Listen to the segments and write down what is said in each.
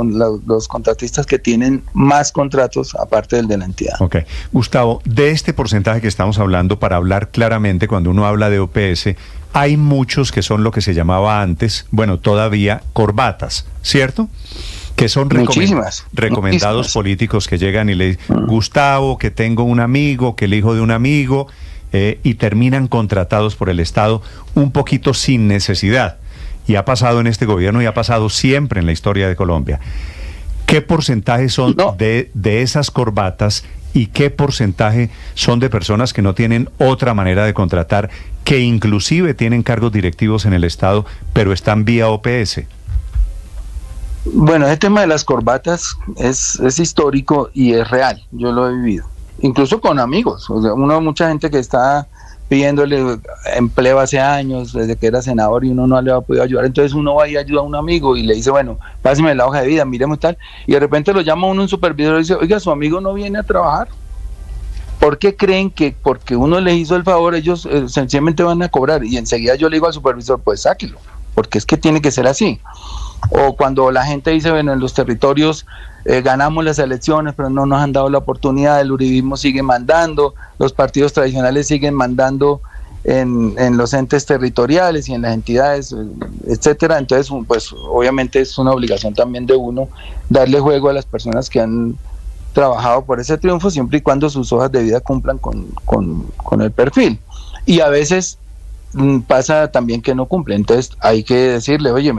los contratistas que tienen más contratos aparte del de la entidad. Ok. Gustavo, de este porcentaje que estamos hablando, para hablar claramente, cuando uno habla de OPS, hay muchos que son lo que se llamaba antes, bueno, todavía corbatas, ¿cierto? Que son recomendados políticos que llegan y le dicen, Gustavo, que tengo un amigo, que el hijo de un amigo, y terminan contratados por el Estado un poquito sin necesidad. Y ha pasado en este gobierno y ha pasado siempre en la historia de Colombia. ¿Qué porcentaje son de esas corbatas y qué porcentaje son de personas que no tienen otra manera de contratar, que inclusive tienen cargos directivos en el Estado, pero están vía OPS? Bueno, el tema de las corbatas es histórico y es real. Yo lo he vivido, incluso con amigos. O sea, mucha gente que está pidiéndole empleo hace años, desde que era senador, y uno no le ha podido ayudar, entonces uno va y ayuda a un amigo y le dice, bueno, páseme la hoja de vida, miremos tal, y de repente lo llama uno un supervisor y dice, oiga, su amigo no viene a trabajar. ¿Por qué creen que porque uno les hizo el favor, ellos sencillamente van a cobrar? Y enseguida yo le digo al supervisor, pues sáquelo, porque es que tiene que ser así. O cuando la gente dice, bueno, en los territorios ganamos las elecciones, pero no nos han dado la oportunidad, el uribismo sigue mandando, los partidos tradicionales siguen mandando en los entes territoriales y en las entidades, etcétera. Entonces, pues obviamente es una obligación también de uno darle juego a las personas que han trabajado por ese triunfo, siempre y cuando sus hojas de vida cumplan con el perfil. Y a veces pasa también que no cumple, entonces hay que decirle, oye,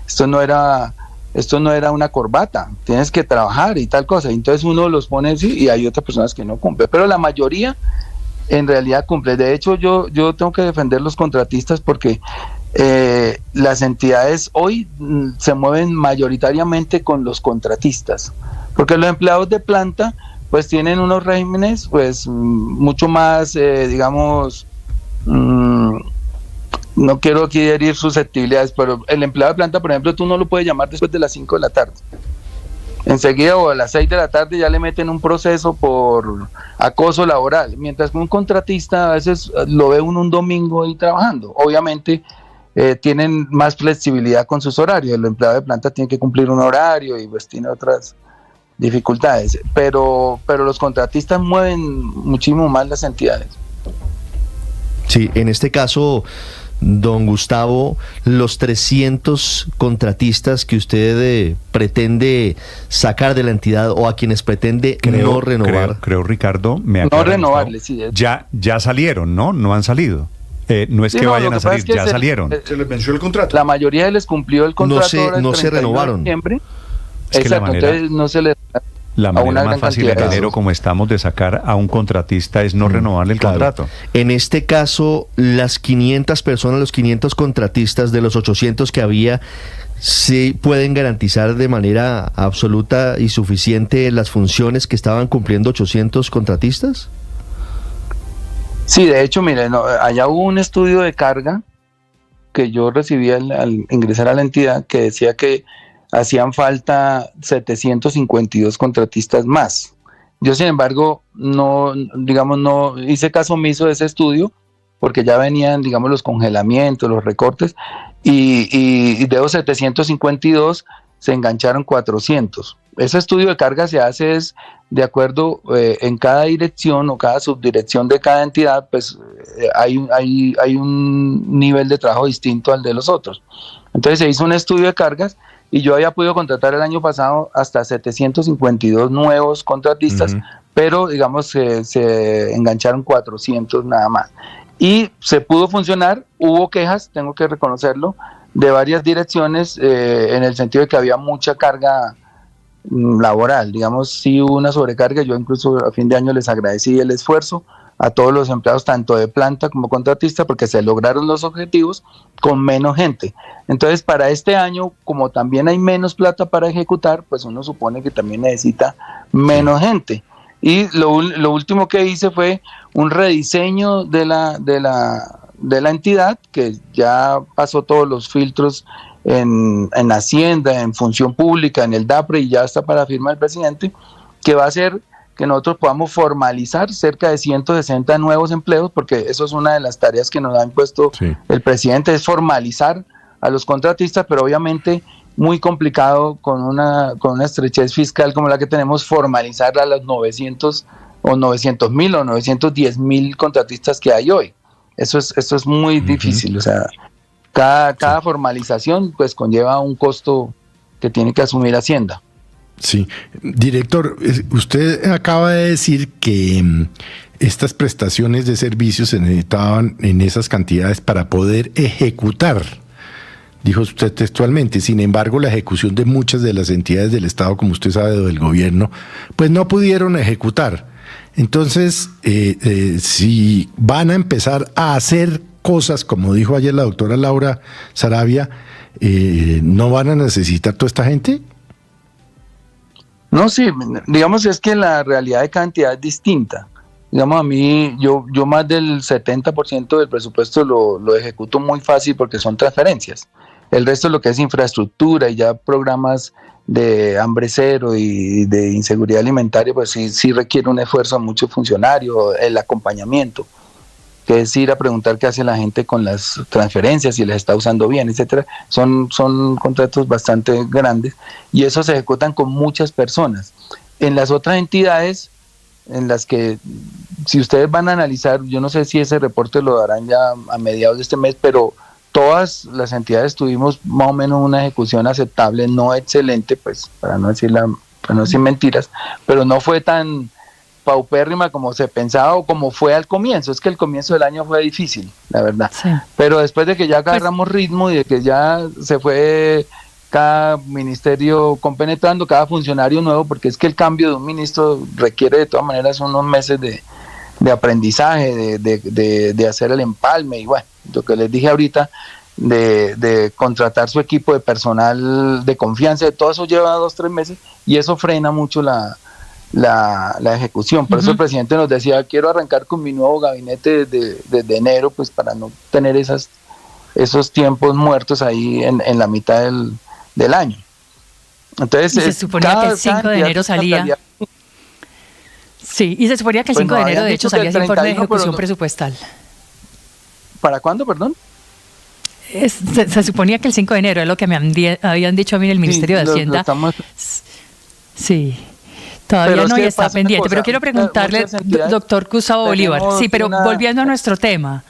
esto no era una corbata, tienes que trabajar y tal cosa. Entonces uno los pone así y hay otras personas que no cumplen, pero la mayoría en realidad cumple. De hecho, yo tengo que defender los contratistas porque las entidades hoy se mueven mayoritariamente con los contratistas, porque los empleados de planta pues tienen unos regímenes pues mucho más, digamos, no quiero aquí herir susceptibilidades, pero el empleado de planta, por ejemplo, tú no lo puedes llamar después de las 5 de la tarde. Enseguida o a las 6 de la tarde ya le meten un proceso por acoso laboral, mientras que un contratista a veces lo ve uno un domingo ahí trabajando. Obviamente tienen más flexibilidad con sus horarios, el empleado de planta tiene que cumplir un horario y pues tiene otras dificultades, pero los contratistas mueven muchísimo más las entidades. Sí, en este caso, don Gustavo, los 300 contratistas que usted pretende sacar de la entidad o a quienes pretende no renovar. Creo Ricardo, no renovarles, sí. Ya salieron, ¿no? No han salido. No es sí, que vayan a salir, ya salieron. Se les venció el contrato. La mayoría les cumplió el contrato. No se renovaron. Es que entonces no se les... La manera más fácil en enero, como estamos, de sacar a un contratista es no renovarle el contrato. En este caso, las 500 personas, los 500 contratistas de los 800 que había, ¿sí pueden garantizar de manera absoluta y suficiente las funciones que estaban cumpliendo 800 contratistas? Sí, de hecho, miren, allá hubo un estudio de carga que yo recibí al ingresar a la entidad que decía que hacían falta 752 contratistas más. Yo, sin embargo, no hice caso omiso de ese estudio, porque ya venían, digamos, los congelamientos, los recortes, y de los 752 se engancharon 400. Ese estudio de carga se hace es de acuerdo en cada dirección o cada subdirección de cada entidad, pues hay un nivel de trabajo distinto al de los otros. Entonces se hizo un estudio de cargas y yo había podido contratar el año pasado hasta 752 nuevos contratistas, pero digamos se engancharon 400 nada más. Y se pudo funcionar, hubo quejas, tengo que reconocerlo, de varias direcciones en el sentido de que había mucha carga laboral, digamos, sí hubo una sobrecarga. Yo incluso a fin de año les agradecí el esfuerzo a todos los empleados, tanto de planta como contratista, porque se lograron los objetivos con menos gente. Entonces, para este año, como también hay menos plata para ejecutar, pues uno supone que también necesita menos gente. Y lo último que hice fue un rediseño de la entidad, que ya pasó todos los filtros en Hacienda, en Función Pública, en el DAPRE, y ya está para firma del presidente, que va a hacer que nosotros podamos formalizar cerca de 160 nuevos empleos, porque eso es una de las tareas que nos ha impuesto el presidente, es formalizar a los contratistas, pero obviamente muy complicado con una estrechez fiscal como la que tenemos formalizar a los 900 o 900.000 o 910.000 contratistas que hay hoy. Eso es muy difícil, o sea, cada formalización pues conlleva un costo que tiene que asumir Hacienda. Sí, director, usted acaba de decir que estas prestaciones de servicios se necesitaban en esas cantidades para poder ejecutar, dijo usted textualmente. Sin embargo, la ejecución de muchas de las entidades del Estado, como usted sabe, o del gobierno, pues no pudieron ejecutar. Entonces, si van a empezar a hacer cosas, como dijo ayer la doctora Laura Saravia, ¿no van a necesitar toda esta gente? No, sí, digamos es que la realidad de cada entidad es distinta. Digamos, a mí, yo más del 70% del presupuesto lo ejecuto muy fácil porque son transferencias. El resto, lo que es infraestructura y ya programas de hambre cero y de inseguridad alimentaria, pues sí requiere un esfuerzo de muchos funcionarios, el acompañamiento, que es ir a preguntar qué hace la gente con las transferencias, si las está usando bien, etcétera. Son contratos bastante grandes y esos se ejecutan con muchas personas. En las otras entidades, en las que, si ustedes van a analizar, yo no sé si ese reporte lo darán ya a mediados de este mes, pero todas las entidades tuvimos más o menos una ejecución aceptable, no excelente, pues para no decir mentiras, pero no fue tan paupérrima como se pensaba o como fue al comienzo. Es que el comienzo del año fue difícil, la verdad. Sí. Pero después de que ya agarramos ritmo y de que ya se fue cada ministerio compenetrando, cada funcionario nuevo, porque es que el cambio de un ministro requiere de todas maneras unos meses de aprendizaje, de hacer el empalme y bueno, lo que les dije ahorita, de contratar su equipo de personal de confianza, de todo eso lleva 2-3 meses y eso frena mucho la ejecución. Por eso el presidente nos decía, quiero arrancar con mi nuevo gabinete desde enero, pues para no tener esos tiempos muertos ahí en la mitad del año. Entonces, y se suponía que el 5 de enero salía. Sí, y se suponía que el 5 de enero, de hecho, salía ese informe de ejecución presupuestal. ¿Para cuándo, perdón? Se suponía que el 5 de enero, es lo que me habían dicho a mí en el Ministerio de Hacienda. Sí. Todavía no, y está pendiente, pero quiero preguntarle, doctor Gustavo Bolívar, sí, pero volviendo a nuestro tema,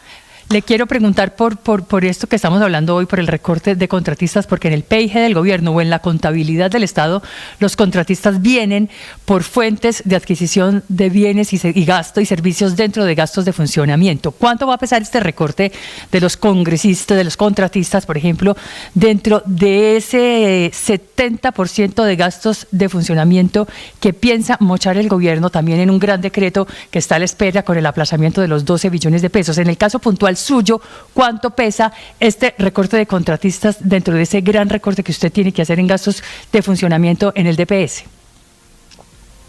le quiero preguntar por esto que estamos hablando hoy, por el recorte de contratistas, porque en el PIG del gobierno o en la contabilidad del Estado, los contratistas vienen por fuentes de adquisición de bienes y gasto y servicios dentro de gastos de funcionamiento. ¿Cuánto va a pesar este recorte de los congresistas, de los contratistas, por ejemplo, dentro de ese 70% de gastos de funcionamiento que piensa mochar el gobierno también en un gran decreto que está a la espera con el aplazamiento de los 12 billones de pesos? En el caso puntual suyo, ¿cuánto pesa este recorte de contratistas dentro de ese gran recorte que usted tiene que hacer en gastos de funcionamiento en el DPS?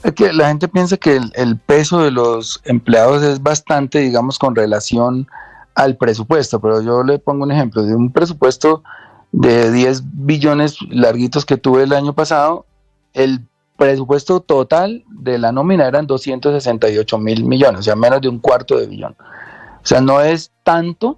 Es que la gente piensa que el peso de los empleados es bastante, digamos, con relación al presupuesto, pero yo le pongo un ejemplo de un presupuesto de 10 billones larguitos que tuve el año pasado. El presupuesto total de la nómina eran 268.000 millones, o sea, menos de un cuarto de billón. O sea, no es tanto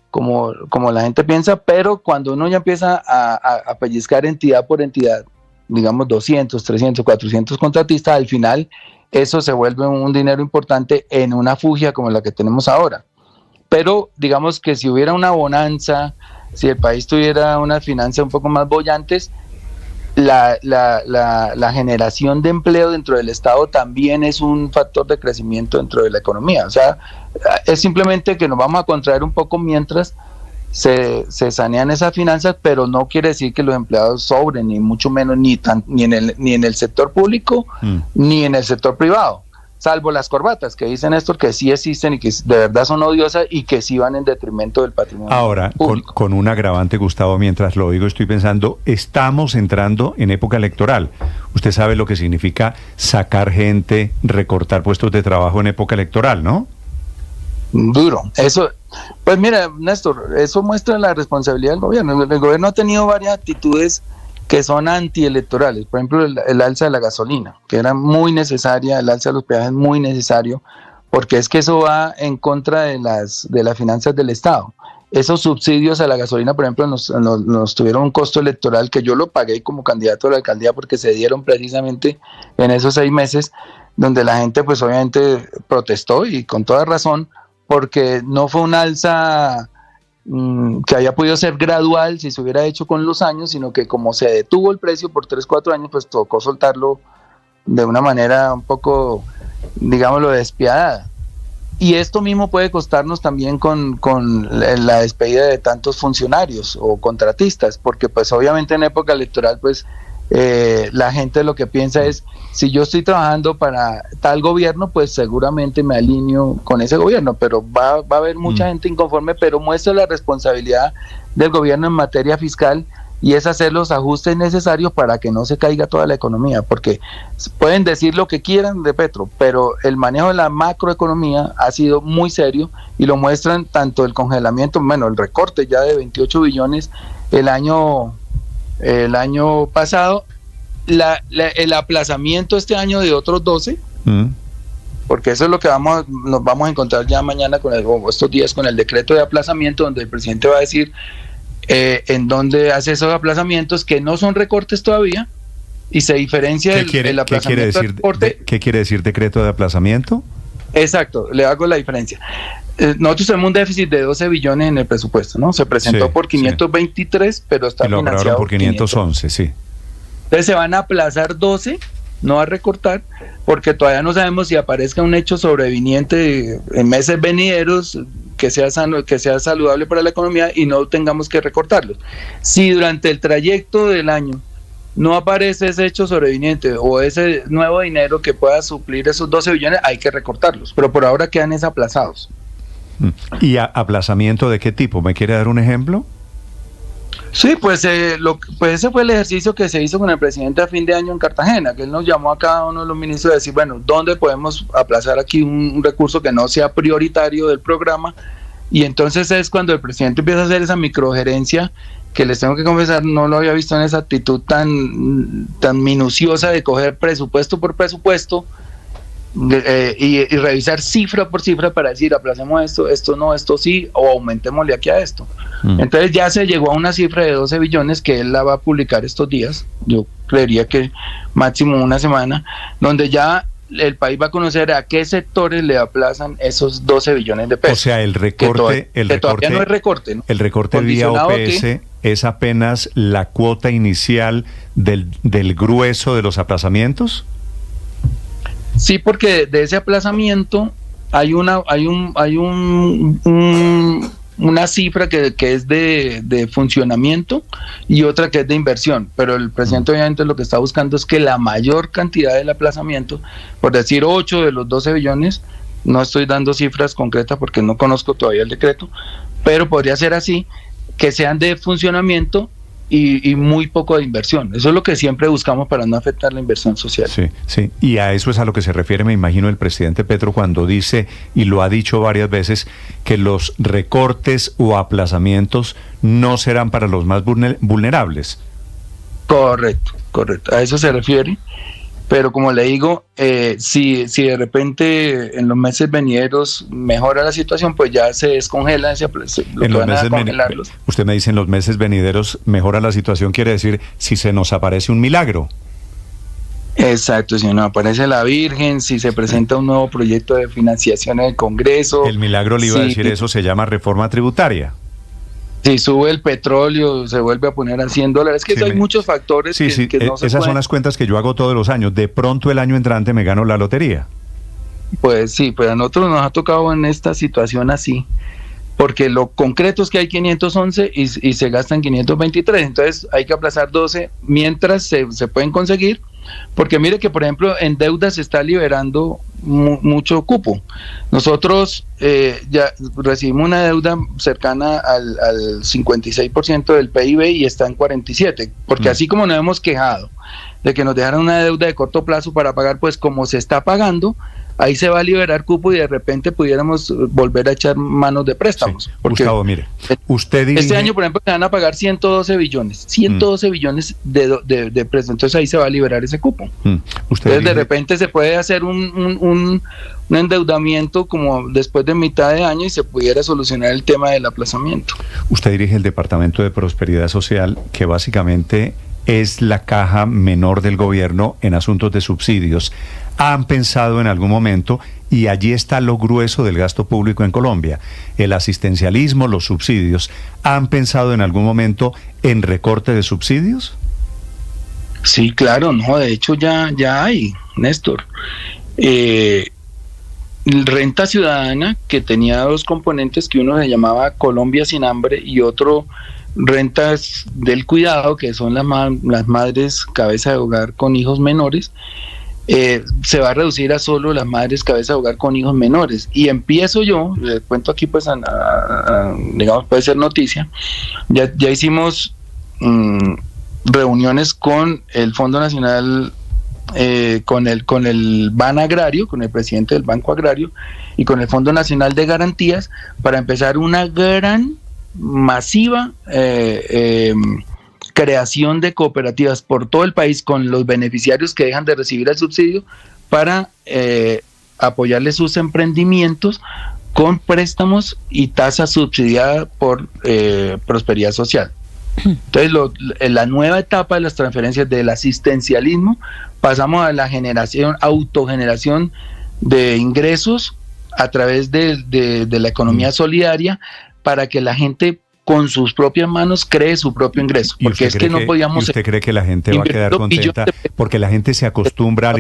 como la gente piensa, pero cuando uno ya empieza a pellizcar entidad por entidad, digamos 200, 300, 400 contratistas, al final eso se vuelve un dinero importante en una fugia como la que tenemos ahora. Pero digamos que si hubiera una bonanza, si el país tuviera unas finanzas un poco más bollantes, la generación de empleo dentro del Estado también es un factor de crecimiento dentro de la economía. O sea, es simplemente que nos vamos a contraer un poco mientras se sanean esas finanzas, pero no quiere decir que los empleados sobren, ni mucho menos, ni en el sector público, ni en el sector privado. Salvo las corbatas que dice Néstor que sí existen y que de verdad son odiosas y que sí van en detrimento del patrimonio. Ahora, con un agravante, Gustavo, mientras lo oigo estoy pensando, estamos entrando en época electoral. Usted sabe lo que significa sacar gente, recortar puestos de trabajo en época electoral, ¿no? Duro. Eso, pues mira, Néstor, eso muestra la responsabilidad del gobierno. El gobierno ha tenido varias actitudes que son antielectorales, por ejemplo el alza de la gasolina, que era muy necesaria, el alza de los peajes muy necesario, porque es que eso va en contra de las finanzas del Estado. esos subsidios a la gasolina, por ejemplo, nos tuvieron un costo electoral que yo lo pagué como candidato a la alcaldía porque se dieron precisamente en esos 6 meses, donde la gente pues obviamente protestó y con toda razón, porque no fue un alza que haya podido ser gradual si se hubiera hecho con los años, sino que como se detuvo el precio por 3-4 años, pues tocó soltarlo de una manera un poco, digámoslo, despiadada. Y esto mismo puede costarnos también con la despedida de tantos funcionarios o contratistas, porque pues obviamente en época electoral pues la gente lo que piensa es, si yo estoy trabajando para tal gobierno, pues seguramente me alineo con ese gobierno, pero va a haber mucha gente inconforme, pero muestra la responsabilidad del gobierno en materia fiscal, y es hacer los ajustes necesarios para que no se caiga toda la economía, porque pueden decir lo que quieran de Petro, pero el manejo de la macroeconomía ha sido muy serio, y lo muestran tanto el congelamiento, bueno, el recorte ya de 28 billones el año pasado, el aplazamiento este año de otros 12, porque eso es lo que nos vamos a encontrar ya mañana o estos días con el decreto de aplazamiento, donde el presidente va a decir en dónde hace esos aplazamientos que no son recortes todavía, y se diferencia el aplazamiento del recorte. ¿Qué quiere decir decreto de aplazamiento? Exacto, le hago la diferencia. Nosotros tenemos un déficit de 12 billones en el presupuesto, ¿no? Se presentó por 523, pero está financiado por 511, sí. Entonces se van a aplazar 12, no a recortar, porque todavía no sabemos si aparezca un hecho sobreviniente en meses venideros que sea sano, que sea saludable para la economía y no tengamos que recortarlos. Si durante el trayecto del año no aparece ese hecho sobreviniente o ese nuevo dinero que pueda suplir esos 12 billones, hay que recortarlos, pero por ahora quedan aplazados. ¿Y aplazamiento de qué tipo? ¿Me quiere dar un ejemplo? Sí, pues ese fue el ejercicio que se hizo con el presidente a fin de año en Cartagena, que él nos llamó a cada uno de los ministros a decir, bueno, ¿dónde podemos aplazar aquí un recurso que no sea prioritario del programa? Y entonces es cuando el presidente empieza a hacer esa microgerencia, que les tengo que confesar, no lo había visto en esa actitud tan minuciosa de coger presupuesto por presupuesto, y revisar cifra por cifra para decir, aplacemos esto no, esto sí, o aumentémosle aquí a esto. Entonces ya se llegó a una cifra de 12 billones que él la va a publicar estos días, yo creería que máximo una semana, donde ya el país va a conocer a qué sectores le aplazan esos 12 billones de pesos. O sea, el recorte todavía no es recorte, ¿no? El recorte vía OPS es apenas la cuota inicial del grueso de los aplazamientos. Sí, porque de ese aplazamiento hay una cifra que es de funcionamiento y otra que es de inversión, pero el presidente obviamente lo que está buscando es que la mayor cantidad del aplazamiento, por decir 8 de los 12 billones, no estoy dando cifras concretas porque no conozco todavía el decreto, pero podría ser así, que sean de funcionamiento y muy poco de inversión. Eso es lo que siempre buscamos para no afectar la inversión social. Sí, sí. Y a eso es a lo que se refiere, me imagino, el presidente Petro cuando dice, y lo ha dicho varias veces, que los recortes o aplazamientos no serán para los más vulnerables. Correcto. A eso se refiere. Pero como le digo, si de repente en los meses venideros mejora la situación, pues ya se descongela Usted me dice en los meses venideros mejora la situación, quiere decir si se nos aparece un milagro. Exacto, si nos aparece la Virgen, si se presenta un nuevo proyecto de financiación en el Congreso. El milagro, le iba a decir, eso se llama reforma tributaria. Si sube el petróleo, se vuelve a poner a $100. Es que hay muchos factores que no se esas son las cuentas que yo hago todos los años. De pronto el año entrante me gano la lotería. Pues sí, pues a nosotros nos ha tocado en esta situación así, porque lo concreto es que hay 511 y se gastan 523, entonces hay que aplazar 12 mientras se pueden conseguir, porque mire que por ejemplo en deuda se está liberando mucho cupo. Nosotros ya recibimos una deuda cercana al 56% del PIB y está en 47%, porque así como nos hemos quejado de que nos dejaron una deuda de corto plazo para pagar, pues como se está pagando, ahí se va a liberar cupo y de repente pudiéramos volver a echar manos de préstamos. Sí. Porque Gustavo, mire, usted dirige... Este año, por ejemplo, se van a pagar 112 billones de préstamos, entonces ahí se va a liberar ese cupo. Entonces de repente se puede hacer un endeudamiento como después de mitad de año y se pudiera solucionar el tema del aplazamiento. Usted dirige el Departamento de Prosperidad Social, que básicamente es la caja menor del gobierno en asuntos de subsidios. ¿Han pensado en algún momento, y allí está lo grueso del gasto público en Colombia, el asistencialismo, los subsidios, ¿han pensado en algún momento en recorte de subsidios? Sí, claro, no, de hecho ya hay, Néstor. Renta Ciudadana, que tenía dos componentes, que uno se llamaba Colombia sin hambre y otro rentas del cuidado, que son las madres cabeza de hogar con hijos menores, se va a reducir a solo las madres cabeza de hogar con hijos menores. Y empiezo yo, les cuento aquí, pues, digamos, puede ser noticia, ya hicimos reuniones con el Fondo Nacional, con el BAN Agrario, con el presidente del Banco Agrario y con el Fondo Nacional de Garantías, para empezar una gran masiva creación de cooperativas por todo el país con los beneficiarios que dejan de recibir el subsidio para apoyarles sus emprendimientos con préstamos y tasa subsidiada por Prosperidad Social. Entonces, la nueva etapa de las transferencias del asistencialismo, pasamos a la autogeneración de ingresos a través de la economía solidaria, para que la gente con sus propias manos cree su propio ingreso. Porque es que no podíamos... ¿Usted cree que la gente va a quedar contenta? Porque la gente se acostumbra,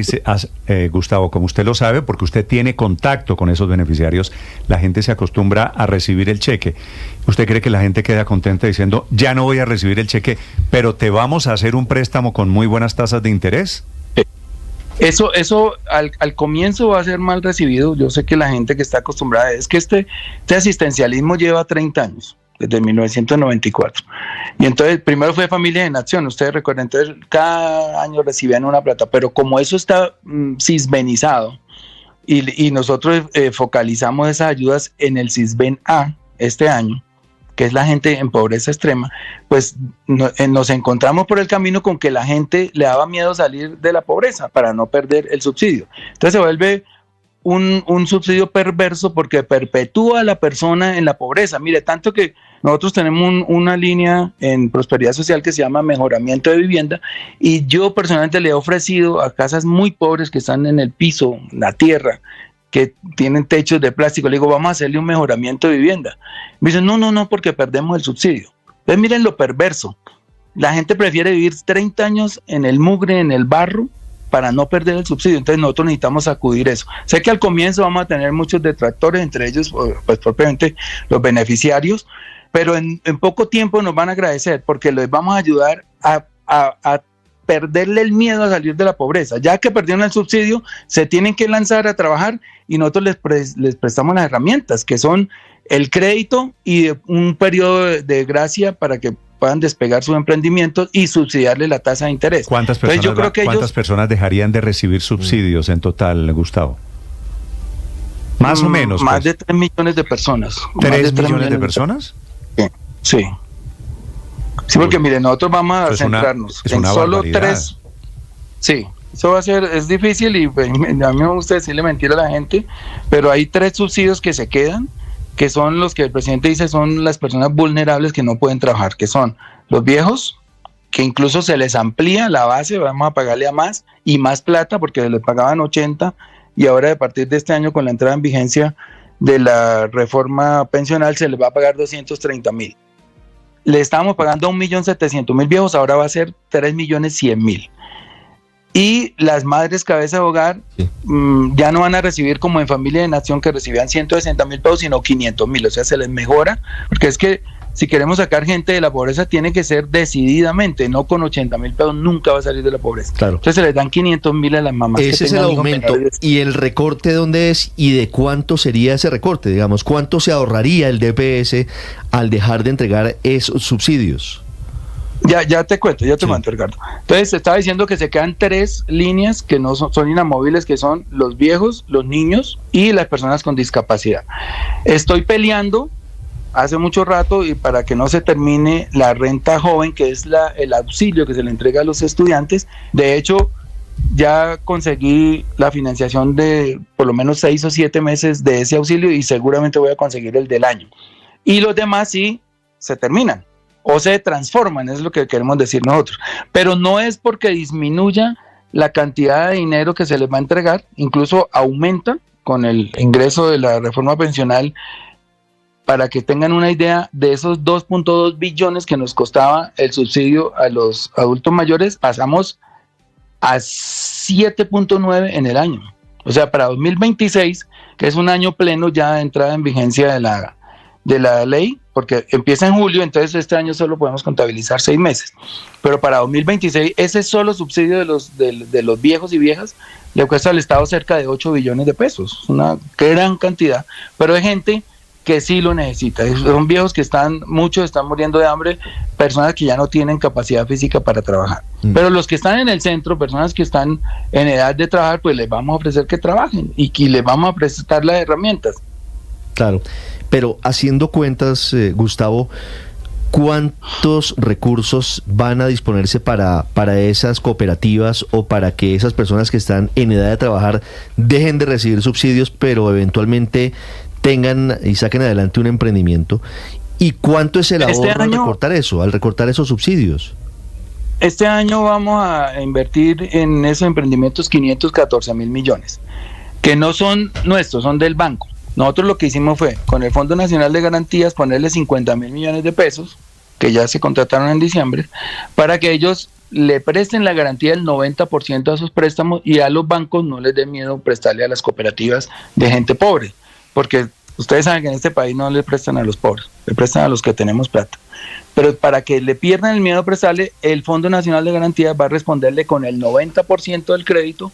Gustavo, como usted lo sabe, porque usted tiene contacto con esos beneficiarios, la gente se acostumbra a recibir el cheque. ¿Usted cree que la gente queda contenta diciendo, ya no voy a recibir el cheque, pero te vamos a hacer un préstamo con muy buenas tasas de interés? Eso al comienzo va a ser mal recibido. Yo sé que la gente que está acostumbrada, es que este asistencialismo lleva 30 años, desde 1994. Y entonces, primero fue Familias en Acción, ustedes recuerdan, entonces cada año recibían una plata, pero como eso está sisbenizado, y nosotros focalizamos esas ayudas en el Sisben A este año, que es la gente en pobreza extrema, pues nos encontramos por el camino con que la gente le daba miedo salir de la pobreza para no perder el subsidio. Entonces se vuelve un subsidio perverso, porque perpetúa a la persona en la pobreza. Mire, tanto que nosotros tenemos una línea en Prosperidad Social que se llama Mejoramiento de Vivienda, y yo personalmente le he ofrecido a casas muy pobres que están en el piso, la tierra, que tienen techos de plástico, le digo, vamos a hacerle un mejoramiento de vivienda. Me dicen, no, porque perdemos el subsidio. Entonces miren lo perverso. La gente prefiere vivir 30 años en el mugre, en el barro, para no perder el subsidio. Entonces nosotros necesitamos sacudir eso. Sé que al comienzo vamos a tener muchos detractores, entre ellos pues propiamente los beneficiarios, pero en poco tiempo nos van a agradecer, porque les vamos a ayudar a perderle el miedo a salir de la pobreza. Ya que perdieron el subsidio, se tienen que lanzar a trabajar, y nosotros les prestamos las herramientas, que son el crédito y un periodo de gracia para que puedan despegar sus emprendimientos y subsidiarle la tasa de interés. ¿Cuántas personas dejarían de recibir subsidios en total, Gustavo? Más o menos. Más de 3 millones de personas. ¿3 millones de personas? Sí. Sí, porque mire, nosotros vamos a centrarnos en solo barbaridad. 3. Sí, eso va a ser, es difícil, y pues, a mí me gusta decirle mentira a la gente, pero hay 3 subsidios que se quedan, que son los que el presidente dice son las personas vulnerables que no pueden trabajar, que son los viejos, que incluso se les amplía la base, vamos a pagarle a más y más plata, porque se les pagaban 80, y ahora a partir de este año, con la entrada en vigencia de la reforma pensional, se les va a pagar 230,000. Le estábamos pagando a 1.700.000 viejos, ahora va a ser 3.100.000. Y las madres cabeza de hogar ya no van a recibir como en Familia de Nación, que recibían 160,000 pesos, sino 500,000. O sea, se les mejora, porque es que si queremos sacar gente de la pobreza, tiene que ser decididamente, no con 80,000 pesos nunca va a salir de la pobreza. Claro. Entonces se les dan 500,000 a las mamás. Ese es el aumento. ¿Y el recorte dónde es y de cuánto sería ese recorte? Digamos, ¿cuánto se ahorraría el DPS al dejar de entregar esos subsidios? Ya te cuento, Ricardo. Entonces, te estaba diciendo que se quedan 3 líneas que no son inamovibles, que son los viejos, los niños y las personas con discapacidad. Estoy peleando hace mucho rato y para que no se termine la renta joven, que es el auxilio que se le entrega a los estudiantes. De hecho, ya conseguí la financiación de por lo menos 6 o 7 meses de ese auxilio y seguramente voy a conseguir el del año. Y los demás sí se terminan o se transforman, es lo que queremos decir nosotros. Pero no es porque disminuya la cantidad de dinero que se les va a entregar, incluso aumenta con el ingreso de la reforma pensional. Para que tengan una idea, de esos 2.2 billones que nos costaba el subsidio a los adultos mayores, pasamos a 7.9 en el año. O sea, para 2026, que es un año pleno ya de entrada en vigencia de la ley, porque empieza en julio, entonces este año solo podemos contabilizar 6 meses. Pero para 2026, ese solo subsidio de los viejos y viejas le cuesta al Estado cerca de 8 billones de pesos. Una gran cantidad, pero hay gente que sí lo necesita. Son viejos que muchos están muriendo de hambre, personas que ya no tienen capacidad física para trabajar. Pero los que están en el centro, personas que están en edad de trabajar, pues les vamos a ofrecer que trabajen y les vamos a prestar las herramientas. Claro, pero haciendo cuentas, Gustavo, ¿cuántos recursos van a disponerse para esas cooperativas o para que esas personas que están en edad de trabajar dejen de recibir subsidios, pero eventualmente tengan y saquen adelante un emprendimiento? ¿Y cuánto es el ahorro al recortar esos subsidios? Este año vamos a invertir en esos emprendimientos 514 mil millones, que no son nuestros, son del banco. Nosotros lo que hicimos fue, con el Fondo Nacional de Garantías, ponerle 50 mil millones de pesos, que ya se contrataron en diciembre, para que ellos le presten la garantía del 90% a sus préstamos y a los bancos no les dé miedo prestarle a las cooperativas de gente pobre, porque ustedes saben que en este país no le prestan a los pobres, le prestan a los que tenemos plata. Pero para que le pierdan el miedo a prestarle, el Fondo Nacional de Garantías va a responderle con el 90% del crédito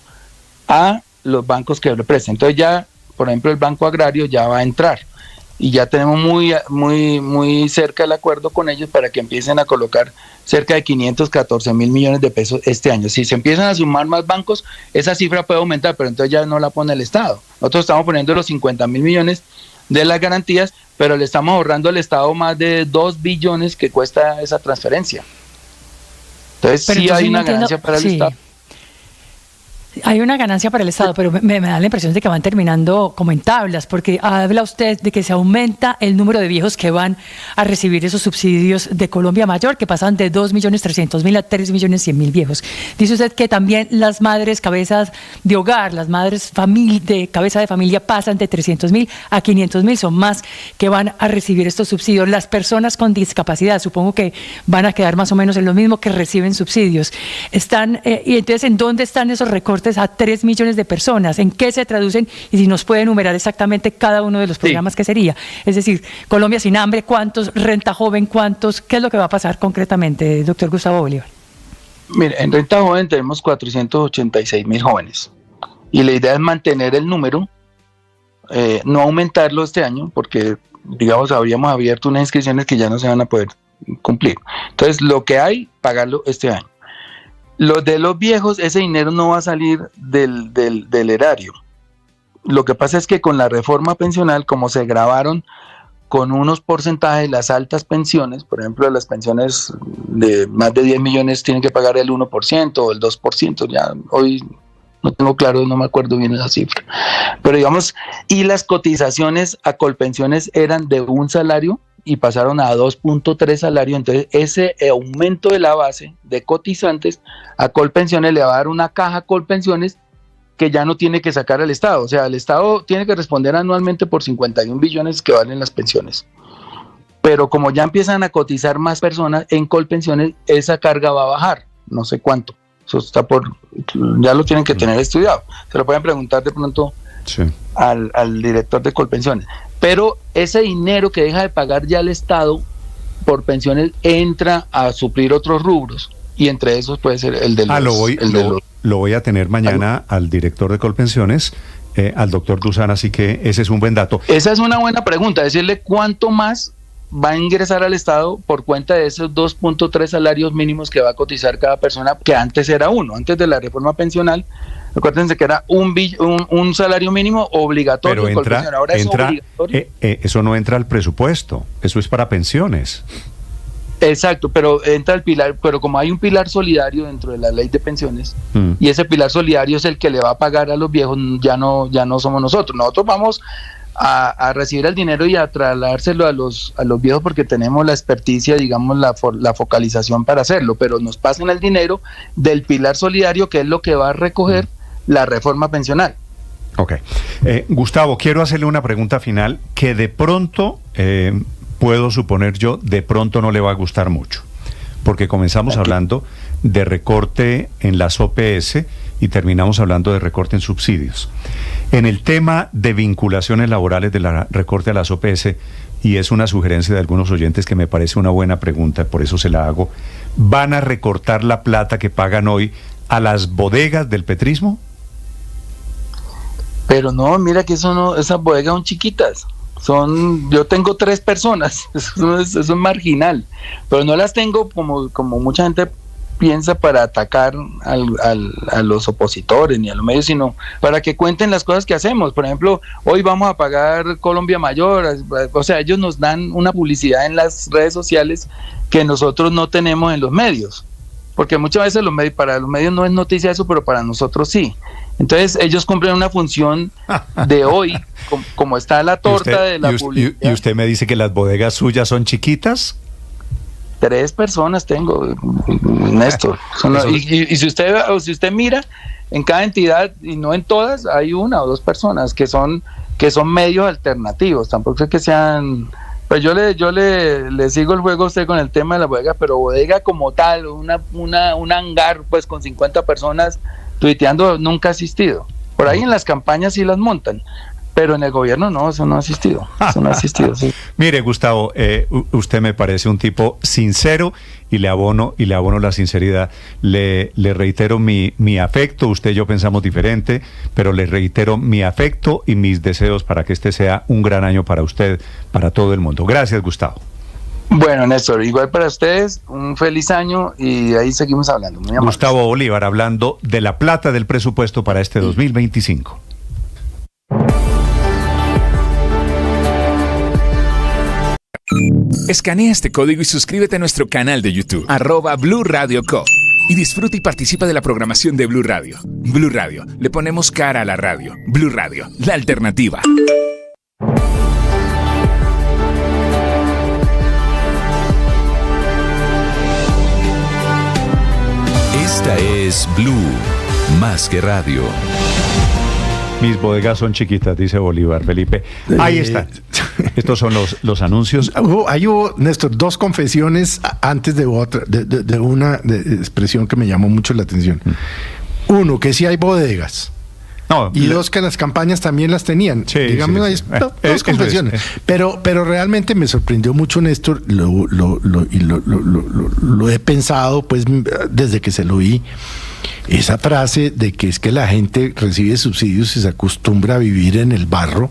a los bancos que le presten. Entonces ya, por ejemplo, el Banco Agrario ya va a entrar y ya tenemos muy cerca el acuerdo con ellos para que empiecen a colocar cerca de 514 mil millones de pesos este año. Si se empiezan a sumar más bancos, esa cifra puede aumentar, pero entonces ya no la pone el Estado. Nosotros estamos poniendo los 50 mil millones de las garantías, pero le estamos ahorrando al Estado más de 2 billones que cuesta esa transferencia. Entonces pero sí hay una ganancia para el Estado. Hay una ganancia para el Estado, pero me da la impresión de que van terminando como en tablas, porque habla usted de que se aumenta el número de viejos que van a recibir esos subsidios de Colombia Mayor, que pasan de 2.300.000 a 3.100.000 viejos. Dice usted que también las madres cabezas de hogar, las madres de cabeza de familia pasan de 300.000 a 500.000, son más que van a recibir estos subsidios. Las personas con discapacidad, supongo que van a quedar más o menos en lo mismo que reciben subsidios. Y entonces, ¿en dónde están esos recortes a 3 millones de personas? ¿En qué se traducen? Y si nos puede enumerar exactamente cada uno de los programas que sería. Es decir, Colombia sin hambre, ¿cuántos? Renta joven, ¿cuántos? ¿Qué es lo que va a pasar concretamente, doctor Gustavo Bolívar? Mire, en renta joven tenemos 486 mil jóvenes. Y la idea es mantener el número, no aumentarlo este año, porque, digamos, habríamos abierto unas inscripciones que ya no se van a poder cumplir. Entonces, lo que hay, pagarlo este año. Los de los viejos, ese dinero no va a salir del erario. Lo que pasa es que con la reforma pensional, como se grabaron con unos porcentajes las altas pensiones, por ejemplo, las pensiones de más de 10 millones tienen que pagar el 1% o el 2%, ya hoy no tengo claro, no me acuerdo bien esa cifra. Pero digamos, y las cotizaciones a Colpensiones eran de un salario y pasaron a 2.3 salarios, entonces ese aumento de la base de cotizantes a Colpensiones le va a dar una caja a Colpensiones que ya no tiene que sacar al Estado, o sea, el Estado tiene que responder anualmente por 51 billones que valen las pensiones, pero como ya empiezan a cotizar más personas en Colpensiones, esa carga va a bajar, no sé cuánto, eso está ya lo tienen que tener estudiado, se lo pueden preguntar de pronto al director de Colpensiones. Pero ese dinero que deja de pagar ya el Estado por pensiones entra a suplir otros rubros y entre esos puede ser el de los... Lo voy a tener mañana al director de Colpensiones, al doctor Duzán, así que ese es un buen dato. Esa es una buena pregunta, decirle cuánto más va a ingresar al Estado por cuenta de esos 2.3 salarios mínimos que va a cotizar cada persona, que antes era uno, antes de la reforma pensional. Acuérdense que era un salario mínimo obligatorio. Pero ahora es obligatorio. Eso no entra al presupuesto, eso es para pensiones. Exacto, pero entra el pilar, pero como hay un pilar solidario dentro de la ley de pensiones, y ese pilar solidario es el que le va a pagar a los viejos, ya no somos nosotros. Nosotros vamos a recibir el dinero y a trasladárselo a los viejos porque tenemos la experticia, digamos, la focalización para hacerlo, pero nos pasan el dinero del pilar solidario, que es lo que va a recoger la reforma pensional. Ok. Gustavo, quiero hacerle una pregunta final que de pronto, puedo suponer yo, de pronto no le va a gustar mucho, porque comenzamos hablando de recorte en las OPS y terminamos hablando de recorte en subsidios. En el tema de vinculaciones laborales de la recorte a las OPS, y es una sugerencia de algunos oyentes que me parece una buena pregunta, por eso se la hago, ¿van a recortar la plata que pagan hoy a las bodegas del petrismo? Pero no, mira que esas bodegas son chiquitas. Yo tengo 3 personas, eso es marginal, pero no las tengo como mucha gente piensa para atacar a los opositores ni a los medios, sino para que cuenten las cosas que hacemos. Por ejemplo, hoy vamos a pagar Colombia Mayor, o sea, ellos nos dan una publicidad en las redes sociales que nosotros no tenemos en los medios, porque muchas veces para los medios no es noticia eso, pero para nosotros sí. Entonces ellos cumplen una función de hoy, como está la torta de la publicidad. ¿Y usted me dice que las bodegas suyas son chiquitas? 3 personas tengo, Néstor. Y si usted mira, en cada entidad, y no en todas, hay 1 o 2 personas que son medios alternativos. Tampoco es que sean... Pues yo le sigo el juego a usted con el tema de la bodega, pero bodega como tal, un hangar pues con 50 personas tuiteando, nunca ha existido. Por ahí en las campañas sí las montan, pero en el gobierno no, eso no ha existido. Sí. Mire, Gustavo, usted me parece un tipo sincero y le abono la sinceridad. Le reitero mi afecto, usted y yo pensamos diferente, pero le reitero mi afecto y mis deseos para que este sea un gran año para usted, para todo el mundo. Gracias, Gustavo. Bueno, Néstor, igual para ustedes, un feliz año y ahí seguimos hablando. Muy amables. Gustavo Bolívar hablando de la plata del presupuesto para este 2025. Escanea este código y suscríbete a nuestro canal de YouTube, @Blue Radio Co. Y disfruta y participa de la programación de Blue Radio. Blue Radio, le ponemos cara a la radio. Blue Radio, la alternativa. Esta es Blue, más que radio. Mis bodegas son chiquitas, dice Bolívar, Felipe. Ahí está. Estos son los anuncios. Hubo, Néstor, 2 confesiones antes de otra, de una expresión que me llamó mucho la atención. 1, que sí hay bodegas. No, y 2, que las campañas también las tenían. Sí, digamos, sí. 2 confesiones. Pero realmente me sorprendió mucho, Néstor, lo he pensado pues desde que se lo vi. Esa frase de que es que la gente recibe subsidios y se acostumbra a vivir en el barro,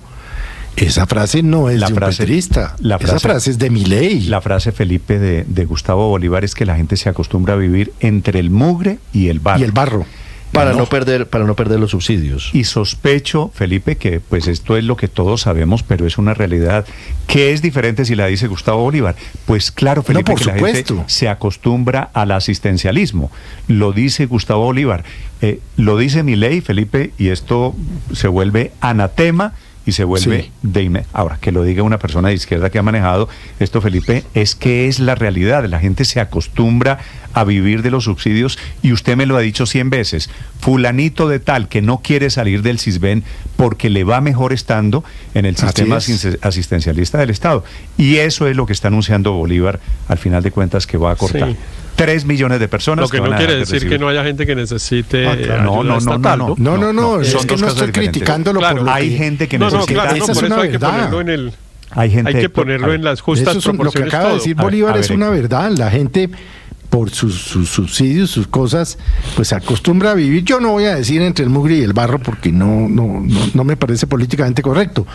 esa frase no es de un petrista, esa frase es de Milei. La frase, Felipe, de Gustavo Bolívar es que la gente se acostumbra a vivir entre el mugre y el barro. Para no perder los subsidios. Y sospecho, Felipe, que pues esto es lo que todos sabemos, pero es una realidad que es diferente si la dice Gustavo Bolívar. Pues claro, Felipe, que la gente se acostumbra al asistencialismo. Lo dice Gustavo Bolívar, lo dice Milei, Felipe, y esto se vuelve anatema y se vuelve ahora, que lo diga una persona de izquierda que ha manejado esto, Felipe, es que es la realidad. La gente se acostumbra a vivir de los subsidios y usted me lo ha dicho 100 veces. Fulanito de tal que no quiere salir del Sisbén porque le va mejor estando en el sistema asistencialista del Estado. Y eso es lo que está anunciando Bolívar, al final de cuentas, que va a cortar. Sí. 3 millones de personas. Lo que no quiere decir que no haya gente que necesite ayuda estatal. No, es que no estoy criticándolo. Claro, hay gente que necesita. Esa es una verdad. Hay que ponerlo en las justas proporciones. Lo que acaba de decir Bolívar es una verdad. La gente por sus subsidios, sus cosas, pues se acostumbra a vivir. Yo no voy a decir entre el mugre y el barro porque no me parece políticamente correcto,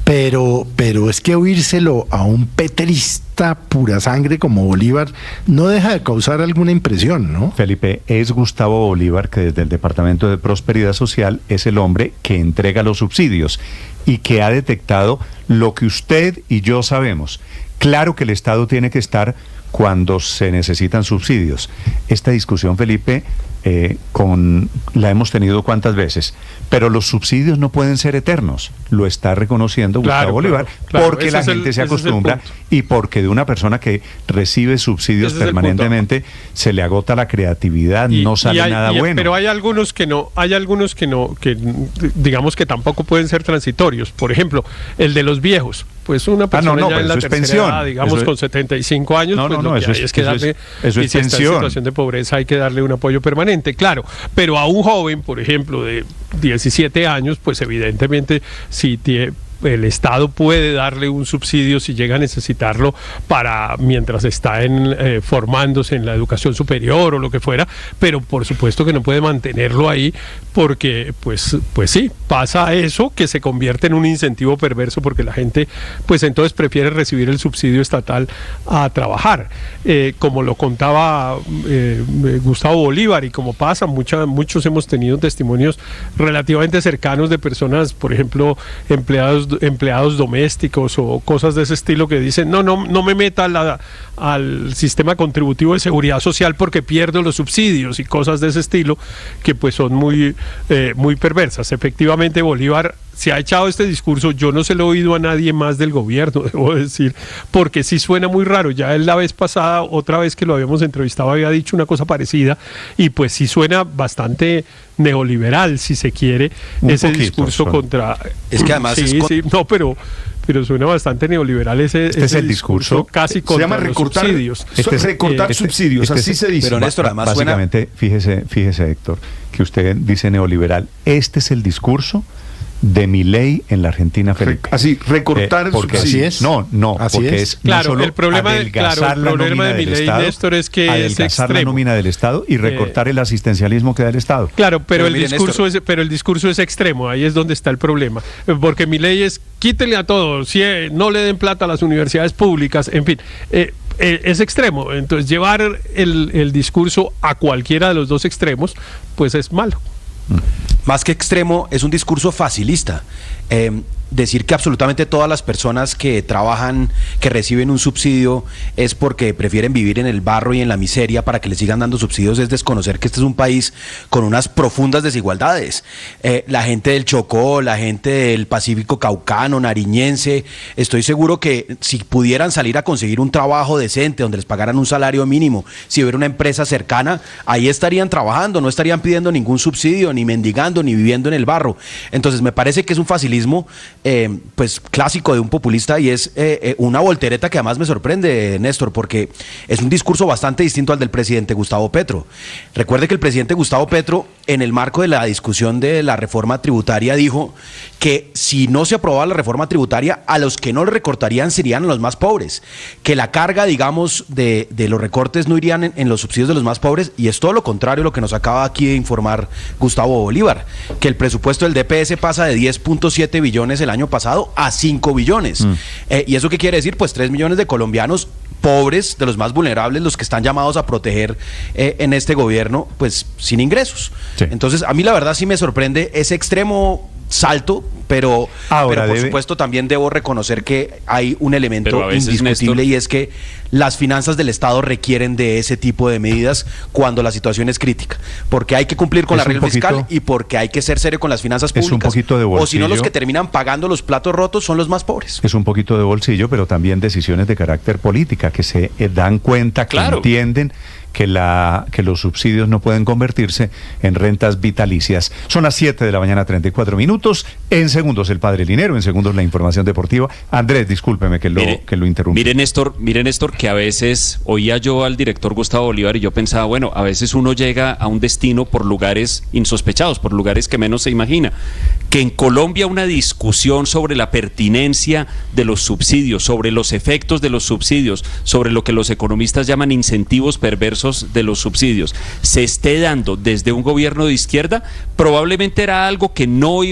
pero es que oírselo a un petrista pura sangre como Bolívar no deja de causar alguna impresión, ¿no? Felipe, es Gustavo Bolívar, que desde el Departamento de Prosperidad Social es el hombre que entrega los subsidios y que ha detectado lo que usted y yo sabemos. Claro que el Estado tiene que estar cuando se necesitan subsidios. Esta discusión, Felipe, la hemos tenido cuántas veces, pero los subsidios no pueden ser eternos, lo está reconociendo Gustavo Bolívar, porque la gente se acostumbra y porque de una persona que recibe subsidios permanentemente se le agota la creatividad, no sale nada bueno. Pero hay algunos que que digamos que tampoco pueden ser transitorios. Por ejemplo, el de los viejos. Pues una persona ya en la tercera edad, digamos con 75 años, es que darle, eso es si está en pensión. situación de pobreza hay que darle un apoyo permanente, claro, pero a un joven, por ejemplo, de 17 años, pues evidentemente si el Estado puede darle un subsidio si llega a necesitarlo para mientras está formándose en la educación superior o lo que fuera, pero por supuesto que no puede mantenerlo ahí porque pues sí, pasa eso que se convierte en un incentivo perverso porque la gente pues entonces prefiere recibir el subsidio estatal a trabajar, como lo contaba Gustavo Bolívar y como pasa, muchos hemos tenido testimonios relativamente cercanos de personas, por ejemplo, empleados domésticos o cosas de ese estilo que dicen no me meta al sistema contributivo de seguridad social porque pierdo los subsidios y cosas de ese estilo que pues son muy perversas. Efectivamente Bolívar se ha echado este discurso, yo no se lo he oído a nadie más del gobierno, debo decir, porque sí suena muy raro. Ya él la vez pasada, otra vez que lo habíamos entrevistado, había dicho una cosa parecida y pues sí suena bastante neoliberal, si se quiere, ese discurso contra... Es que además pero suena bastante neoliberal ese es el discurso casi contra se llama recortar los subsidios. Recortar subsidios, así se dice. Pero Néstor, además básicamente, fíjese Héctor, que usted dice neoliberal. Este es el discurso de Milei en la Argentina, Felipe. Así, recortar porque así es. No, así porque es. Claro, el problema de Milei, Néstor, es que es adelgazar la nómina del Estado y recortar el asistencialismo que da el Estado. Claro, pero el discurso es extremo, ahí es donde está el problema. Porque Milei es quítenle a todos, no le den plata a las universidades públicas, en fin. Es extremo, entonces llevar el discurso a cualquiera de los dos extremos, pues es malo. Más que extremo, es un discurso facilista. Decir que absolutamente todas las personas que trabajan, que reciben un subsidio, es porque prefieren vivir en el barro y en la miseria para que les sigan dando subsidios, es desconocer que este es un país con unas profundas desigualdades. La gente del Chocó, la gente del Pacífico caucano, nariñense, estoy seguro que si pudieran salir a conseguir un trabajo decente, donde les pagaran un salario mínimo, si hubiera una empresa cercana, ahí estarían trabajando, no estarían pidiendo ningún subsidio, ni mendigando, ni viviendo en el barro. Entonces me parece que es un facilismo pues clásico de un populista y es una voltereta que además me sorprende, Néstor, porque es un discurso bastante distinto al del presidente Gustavo Petro. Recuerde que el presidente Gustavo Petro, en el marco de la discusión de la reforma tributaria, dijo que si no se aprobaba la reforma tributaria, a los que no le recortarían serían los más pobres, que la carga, digamos, de los recortes no irían en los subsidios de los más pobres, y es todo lo contrario a lo que nos acaba aquí de informar Gustavo Bolívar, que el presupuesto del DPS pasa de 10.7 billones el año pasado a 5 billones. ¿Y eso qué quiere decir? Pues 3 millones de colombianos pobres, de los más vulnerables, los que están llamados a proteger en este gobierno, pues sin ingresos. Sí. Entonces, a mí la verdad sí me sorprende ese extremo salto, pero por supuesto también debo reconocer que hay un elemento indiscutible, Néstor, y es que las finanzas del Estado requieren de ese tipo de medidas cuando la situación es crítica, porque hay que cumplir con la regla fiscal y porque hay que ser serio con las finanzas públicas. Es un poquito de bolsillo, o si no, los que terminan pagando los platos rotos son los más pobres. Es un poquito de bolsillo, pero también decisiones de carácter política que se dan cuenta, que entienden que los subsidios no pueden convertirse en rentas vitalicias. Son las 7 de la mañana, 34 minutos. En segundos el Padre Linero, en segundos la información deportiva. Andrés, discúlpeme que lo interrumpí. Mire, Néstor, que a veces oía yo al director Gustavo Bolívar y yo pensaba, bueno, a veces uno llega a un destino por lugares insospechados, por lugares que menos se imagina. Que en Colombia una discusión sobre la pertinencia de los subsidios, sobre los efectos de los subsidios, sobre lo que los economistas llaman incentivos perversos de los subsidios se esté dando desde un gobierno de izquierda, probablemente era algo que no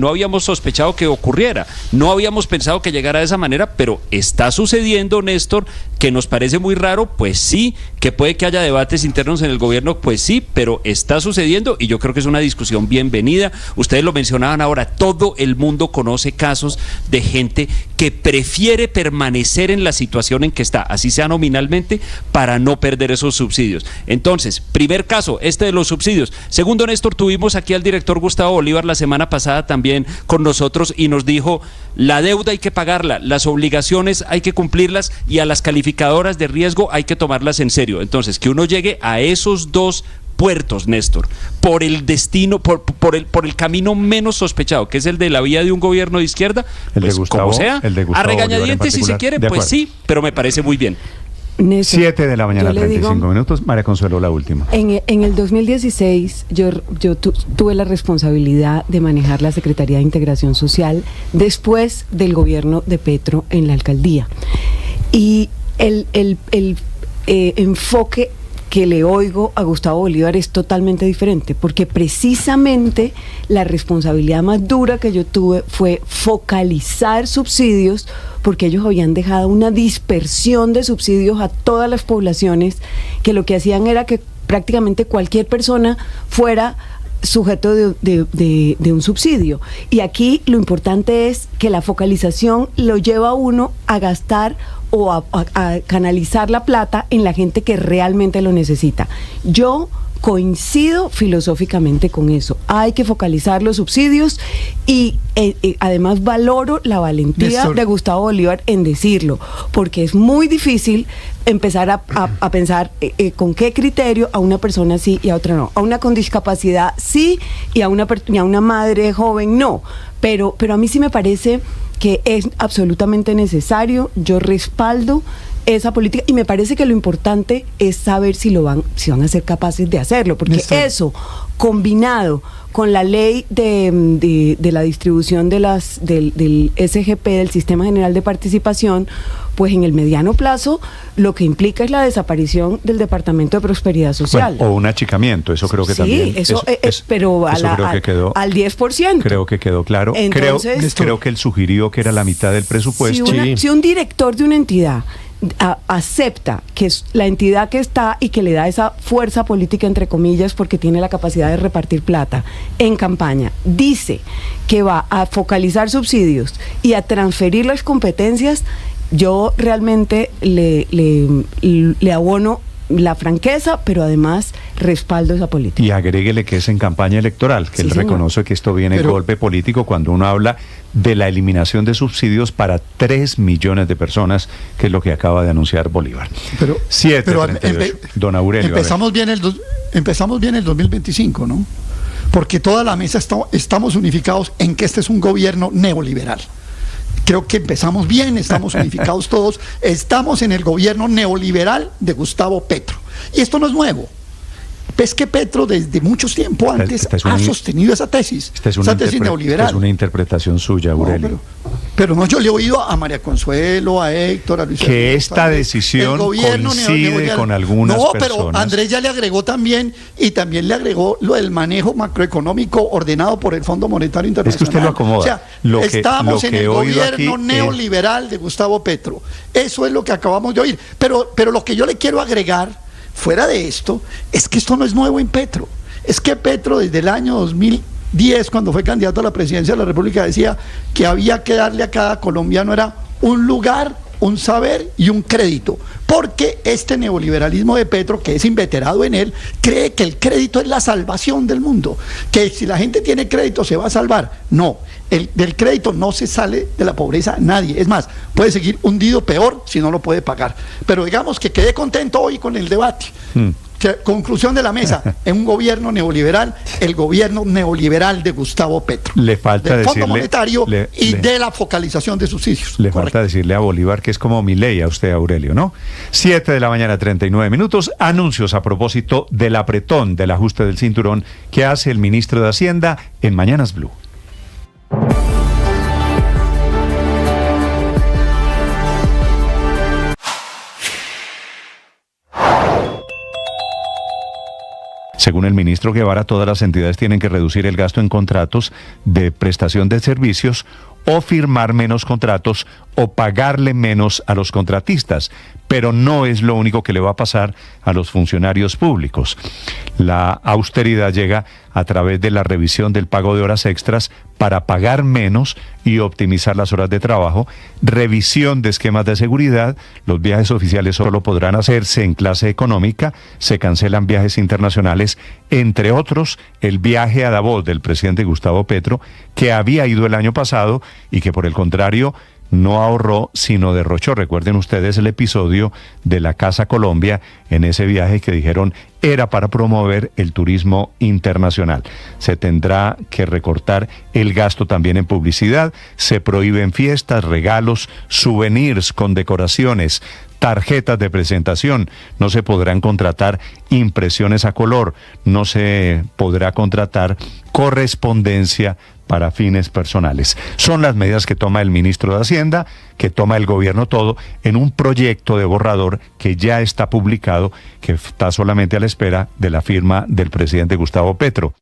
habíamos sospechado que ocurriera, no habíamos pensado que llegara de esa manera, pero está sucediendo, Néstor, que nos parece muy raro, pues sí, que puede que haya debates internos en el gobierno, pues sí, pero está sucediendo y yo creo que es una discusión bienvenida. Ustedes lo mencionaban ahora, todo el mundo conoce casos de gente que prefiere permanecer en la situación en que está, así sea nominalmente, para no perder esos subsidios. Entonces, primer caso, este de los subsidios. Segundo, Néstor, tuvimos aquí al director Gustavo Bolívar la semana pasada también con nosotros y nos dijo, la deuda hay que pagarla, las obligaciones hay que cumplirlas y a las calificadoras de riesgo hay que tomarlas en serio. Entonces, que uno llegue a esos dos puertos, Néstor, por el destino, por el camino menos sospechado, que es el de la vía de un gobierno de izquierda, el pues, de Gustavo, como sea, el de Gustavo a regañadientes si se quiere, pues sí, pero me parece muy bien. Néstor, 7 de la mañana, 35 minutos. María Consuelo, la última. En el 2016 yo tuve la responsabilidad de manejar la Secretaría de Integración Social después del gobierno de Petro en la alcaldía. Y el enfoque que le oigo a Gustavo Bolívar es totalmente diferente, porque precisamente la responsabilidad más dura que yo tuve fue focalizar subsidios, porque ellos habían dejado una dispersión de subsidios a todas las poblaciones, que lo que hacían era que prácticamente cualquier persona fuera sujeto de un subsidio. Y aquí lo importante es que la focalización lo lleva a uno a gastar o a canalizar la plata en la gente que realmente lo necesita. Yo coincido filosóficamente con eso. Hay que focalizar los subsidios y además valoro la valentía Néstor. de Gustavo Bolívar en decirlo, porque es muy difícil empezar a pensar con qué criterio a una persona sí y a otra no. A una con discapacidad sí y a una madre joven no. Pero a mí sí me parece que es absolutamente necesario. Yo respaldo esa política y me parece que lo importante es saber si van a ser capaces de hacerlo, porque eso combinado con la ley de la distribución del SGP, del Sistema General de Participación, pues en el mediano plazo lo que implica es la desaparición del Departamento de Prosperidad Social. Bueno, o un achicamiento, eso creo que también. Sí, pero al 10%. Creo que quedó claro. Entonces, creo que él sugirió que era la mitad del presupuesto. Si un director de una entidad acepta que es la entidad que está y que le da esa fuerza política, entre comillas, porque tiene la capacidad de repartir plata en campaña, dice que va a focalizar subsidios y a transferir las competencias, yo realmente le abono la franqueza, pero además respaldo esa política. Y agréguele que es en campaña electoral, que sí, él señor. reconoce que esto viene en golpe político cuando uno habla de la eliminación de subsidios para 3 millones de personas, que es lo que acaba de anunciar Bolívar. 7:38. Don Aurelio. Empezamos bien el 2025, ¿no? Porque toda la mesa estamos unificados en que este es un gobierno neoliberal. Creo que empezamos bien, estamos unificados todos, estamos en el gobierno neoliberal de Gustavo Petro. Y esto no es nuevo. Es que Petro desde mucho tiempo antes ha sostenido esa tesis, esa tesis neoliberal. Es una interpretación suya, Aurelio. Pero no, yo le he oído a María Consuelo, a Héctor, a Luis. Que esta decisión coincide con algunas personas. No, pero Andrés ya le agregó también, y también le agregó lo del manejo macroeconómico ordenado por el Fondo Monetario Internacional. Es que usted lo acomoda. O sea, estamos en el gobierno neoliberal de Gustavo Petro. Eso es lo que acabamos de oír. Pero lo que yo le quiero agregar, fuera de esto, es que esto no es nuevo en Petro. Es que Petro desde el año 2010, cuando fue candidato a la presidencia de la República, decía que había que darle a cada colombiano era un lugar, un saber y un crédito. Porque este neoliberalismo de Petro, que es inveterado en él, cree que el crédito es la salvación del mundo. Que si la gente tiene crédito se va a salvar. No, del crédito no se sale de la pobreza nadie. Es más, puede seguir hundido peor si no lo puede pagar. Pero digamos que quedé contento hoy con el debate. Conclusión de la mesa, en un gobierno neoliberal, el gobierno neoliberal de Gustavo Petro. Le falta del decirle, Fondo Monetario y de la focalización de subsidios. Le falta decirle a Bolívar que es como Milei, a usted, Aurelio, ¿no? 7:39 a.m. Anuncios a propósito del apretón del ajuste del cinturón que hace el ministro de Hacienda en Mañanas Blue. Según el ministro Guevara, todas las entidades tienen que reducir el gasto en contratos de prestación de servicios o firmar menos contratos o pagarle menos a los contratistas, pero no es lo único que le va a pasar a los funcionarios públicos. La austeridad llega a través de la revisión del pago de horas extras para pagar menos y optimizar las horas de trabajo, revisión de esquemas de seguridad, los viajes oficiales solo podrán hacerse en clase económica, se cancelan viajes internacionales, entre otros el viaje a Davos del presidente Gustavo Petro, que había ido el año pasado y que por el contrario no ahorró, sino derrochó. Recuerden ustedes el episodio de la Casa Colombia en ese viaje que dijeron era para promover el turismo internacional. Se tendrá que recortar el gasto también en publicidad, se prohíben fiestas, regalos, souvenirs con decoraciones, tarjetas de presentación, no se podrán contratar impresiones a color, no se podrá contratar correspondencia para fines personales. Son las medidas que toma el ministro de Hacienda, que toma el gobierno todo, en un proyecto de borrador que ya está publicado, que está solamente a la espera de la firma del presidente Gustavo Petro.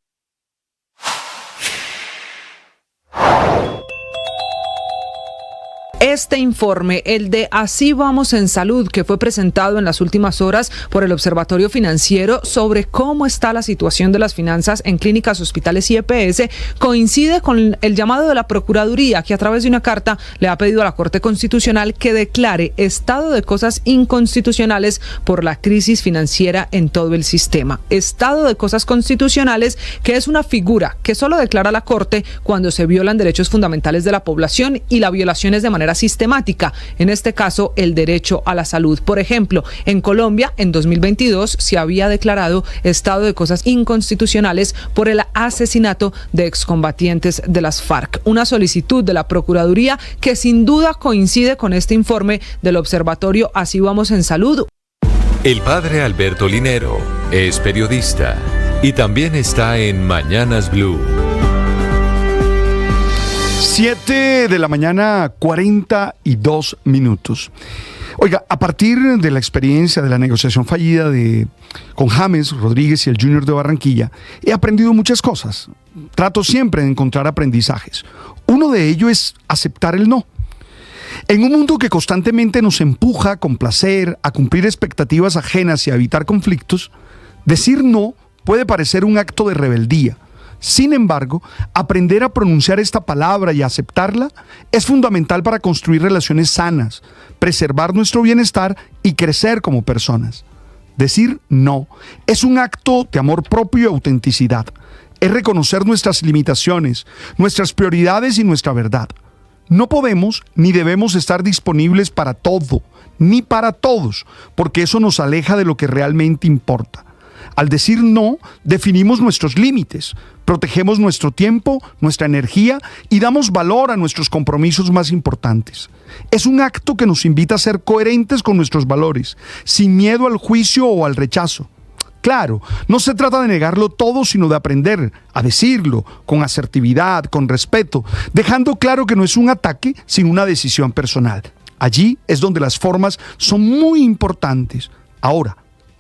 Este informe, el de Así Vamos en Salud, que fue presentado en las últimas horas por el Observatorio Financiero sobre cómo está la situación de las finanzas en clínicas, hospitales y EPS, coincide con el llamado de la Procuraduría, que a través de una carta le ha pedido a la Corte Constitucional que declare estado de cosas inconstitucionales por la crisis financiera en todo el sistema. Estado de cosas constitucionales, que es una figura que solo declara la Corte cuando se violan derechos fundamentales de la población y la violación es de manera sistemática, en este caso el derecho a la salud. Por ejemplo, en Colombia en 2022 se había declarado estado de cosas inconstitucionales por el asesinato de excombatientes de las FARC. Una solicitud de la Procuraduría que sin duda coincide con este informe del Observatorio Así Vamos en Salud. El padre Alberto Linero es periodista y también está en Mañanas Blue. 7 de la mañana, 42 minutos. Oiga, a partir de la experiencia de la negociación fallida con James Rodríguez y el Junior de Barranquilla, he aprendido muchas cosas. Trato siempre de encontrar aprendizajes. Uno de ellos es aceptar el no. En un mundo que constantemente nos empuja a complacer, a cumplir expectativas ajenas y a evitar conflictos, decir no puede parecer un acto de rebeldía. Sin embargo, aprender a pronunciar esta palabra y aceptarla es fundamental para construir relaciones sanas, preservar nuestro bienestar y crecer como personas. Decir no es un acto de amor propio y autenticidad. Es reconocer nuestras limitaciones, nuestras prioridades y nuestra verdad. No podemos ni debemos estar disponibles para todo, ni para todos, porque eso nos aleja de lo que realmente importa. Al decir no, definimos nuestros límites, protegemos nuestro tiempo, nuestra energía y damos valor a nuestros compromisos más importantes. Es un acto que nos invita a ser coherentes con nuestros valores, sin miedo al juicio o al rechazo. Claro, no se trata de negarlo todo, sino de aprender a decirlo con asertividad, con respeto, dejando claro que no es un ataque, sino una decisión personal. Allí es donde las formas son muy importantes. Ahora,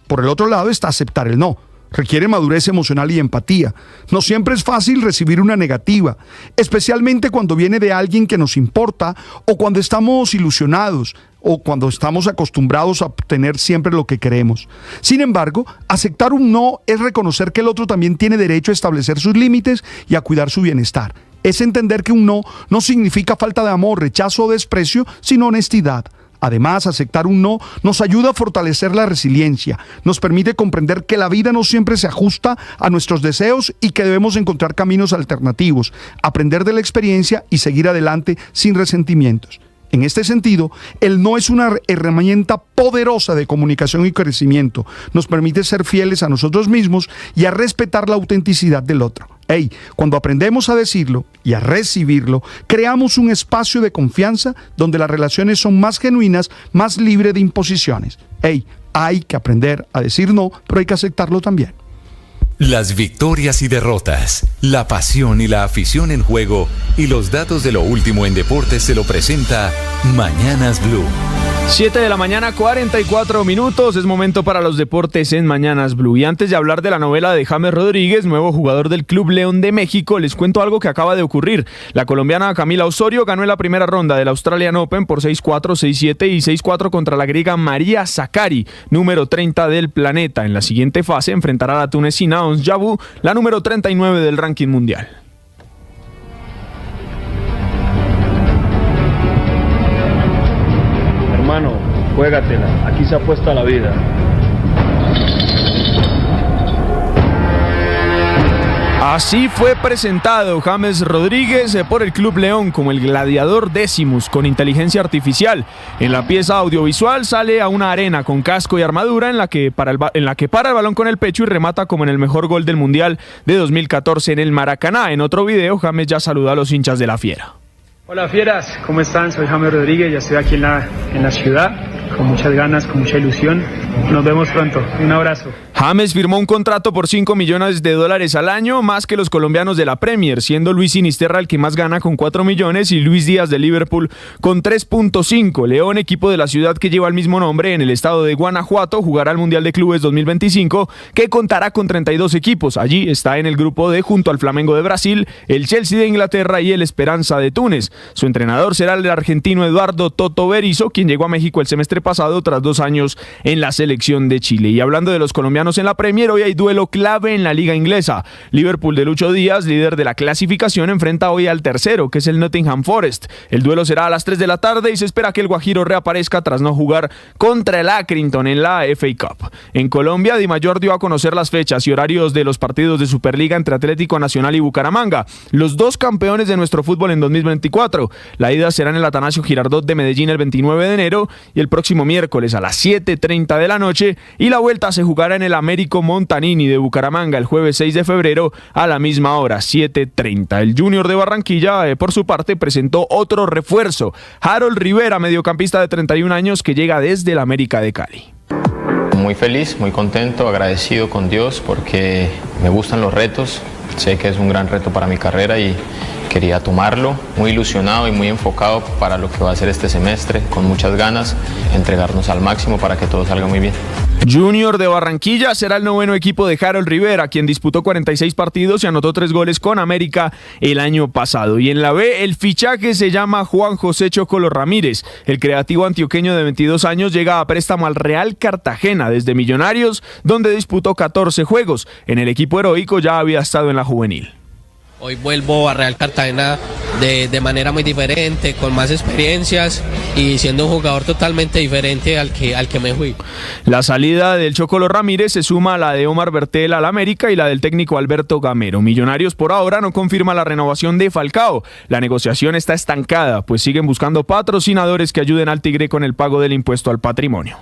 por el otro lado está aceptar el no. Requiere madurez emocional y empatía. No siempre es fácil recibir una negativa, especialmente cuando viene de alguien que nos importa o cuando estamos ilusionados o cuando estamos acostumbrados a obtener siempre lo que queremos. Sin embargo, aceptar un no es reconocer que el otro también tiene derecho a establecer sus límites y a cuidar su bienestar. Es entender que un no significa falta de amor, rechazo o desprecio, sino honestidad. Además, aceptar un no nos ayuda a fortalecer la resiliencia, nos permite comprender que la vida no siempre se ajusta a nuestros deseos y que debemos encontrar caminos alternativos, aprender de la experiencia y seguir adelante sin resentimientos. En este sentido, el no es una herramienta poderosa de comunicación y crecimiento. Nos permite ser fieles a nosotros mismos y a respetar la autenticidad del otro. Cuando aprendemos a decirlo y a recibirlo, creamos un espacio de confianza donde las relaciones son más genuinas, más libres de imposiciones. Hay que aprender a decir no, pero hay que aceptarlo también. Las victorias y derrotas, la pasión y la afición en juego y los datos de lo último en deportes se lo presenta Mañanas Blue. 7 de la mañana, 44 minutos. Es momento para los deportes en Mañanas Blue. Y antes de hablar de la novela de James Rodríguez, nuevo jugador del Club León de México, les cuento algo que acaba de ocurrir. La colombiana Camila Osorio ganó en la primera ronda del Australian Open por 6-4, 6-7 y 6-4 contra la griega María Sakkari, número 30 del planeta. En la siguiente fase enfrentará a la tunecina Ons Jabeur, la número 39 del ranking mundial. Hermano, juégatela, aquí se apuesta la vida. Así fue presentado James Rodríguez por el Club León como el gladiador Decimus con inteligencia artificial. En la pieza audiovisual sale a una arena con casco y armadura en la que para el balón con el pecho y remata como en el mejor gol del Mundial de 2014 en el Maracaná. En otro video, James ya saluda a los hinchas de la Fiera. Hola Fieras, ¿cómo están? Soy James Rodríguez, ya estoy aquí en la ciudad, con muchas ganas, con mucha ilusión. Nos vemos pronto, un abrazo. James firmó un contrato por $5 millones al año, más que los colombianos de la Premier, siendo Luis Sinisterra el que más gana con 4 millones y Luis Díaz de Liverpool con 3.5. León, equipo de la ciudad que lleva el mismo nombre en el estado de Guanajuato, jugará el Mundial de Clubes 2025, que contará con 32 equipos. Allí está en el grupo D junto al Flamengo de Brasil, el Chelsea de Inglaterra y el Esperanza de Túnez. Su entrenador será el argentino Eduardo Toto Berizzo, quien llegó a México el semestre pasado tras 2 años en la selección de Chile. Y hablando de los colombianos en la Premier, hoy hay duelo clave en la liga inglesa. Liverpool de Lucho Díaz, líder de la clasificación, enfrenta hoy al tercero, que es el Nottingham Forest. El duelo será a las 3 de la tarde y se espera que el Guajiro reaparezca tras no jugar contra el Accrington en la FA Cup. En Colombia, Di Mayor dio a conocer las fechas y horarios de los partidos de Superliga entre Atlético Nacional y Bucaramanga, los dos campeones de nuestro fútbol en 2024. La ida será en el Atanasio Girardot de Medellín el 29 de enero y el próximo miércoles a las 7:30 de la noche, y la vuelta se jugará en el Américo Montanini de Bucaramanga el jueves 6 de febrero a la misma hora, 7:30. El Junior de Barranquilla, por su parte, presentó otro refuerzo, Harold Rivera, mediocampista de 31 años que llega desde el América de Cali. Muy feliz, muy contento, agradecido con Dios porque me gustan los retos, sé que es un gran reto para mi carrera y quería tomarlo, muy ilusionado y muy enfocado para lo que va a ser este semestre, con muchas ganas, entregarnos al máximo para que todo salga muy bien. Junior de Barranquilla será el noveno equipo de Harold Rivera, quien disputó 46 partidos y anotó 3 goles con América el año pasado. Y en la B, el fichaje se llama Juan José Chocolo Ramírez. El creativo antioqueño de 22 años llega a préstamo al Real Cartagena desde Millonarios, donde disputó 14 juegos. En el equipo heroico ya había estado en la juvenil. Hoy vuelvo a Real Cartagena de manera muy diferente, con más experiencias y siendo un jugador totalmente diferente al que me fui. La salida del Chocolo Ramírez se suma a la de Omar Bertel al América y la del técnico Alberto Gamero. Millonarios por ahora no confirma la renovación de Falcao. La negociación está estancada, pues siguen buscando patrocinadores que ayuden al Tigre con el pago del impuesto al patrimonio.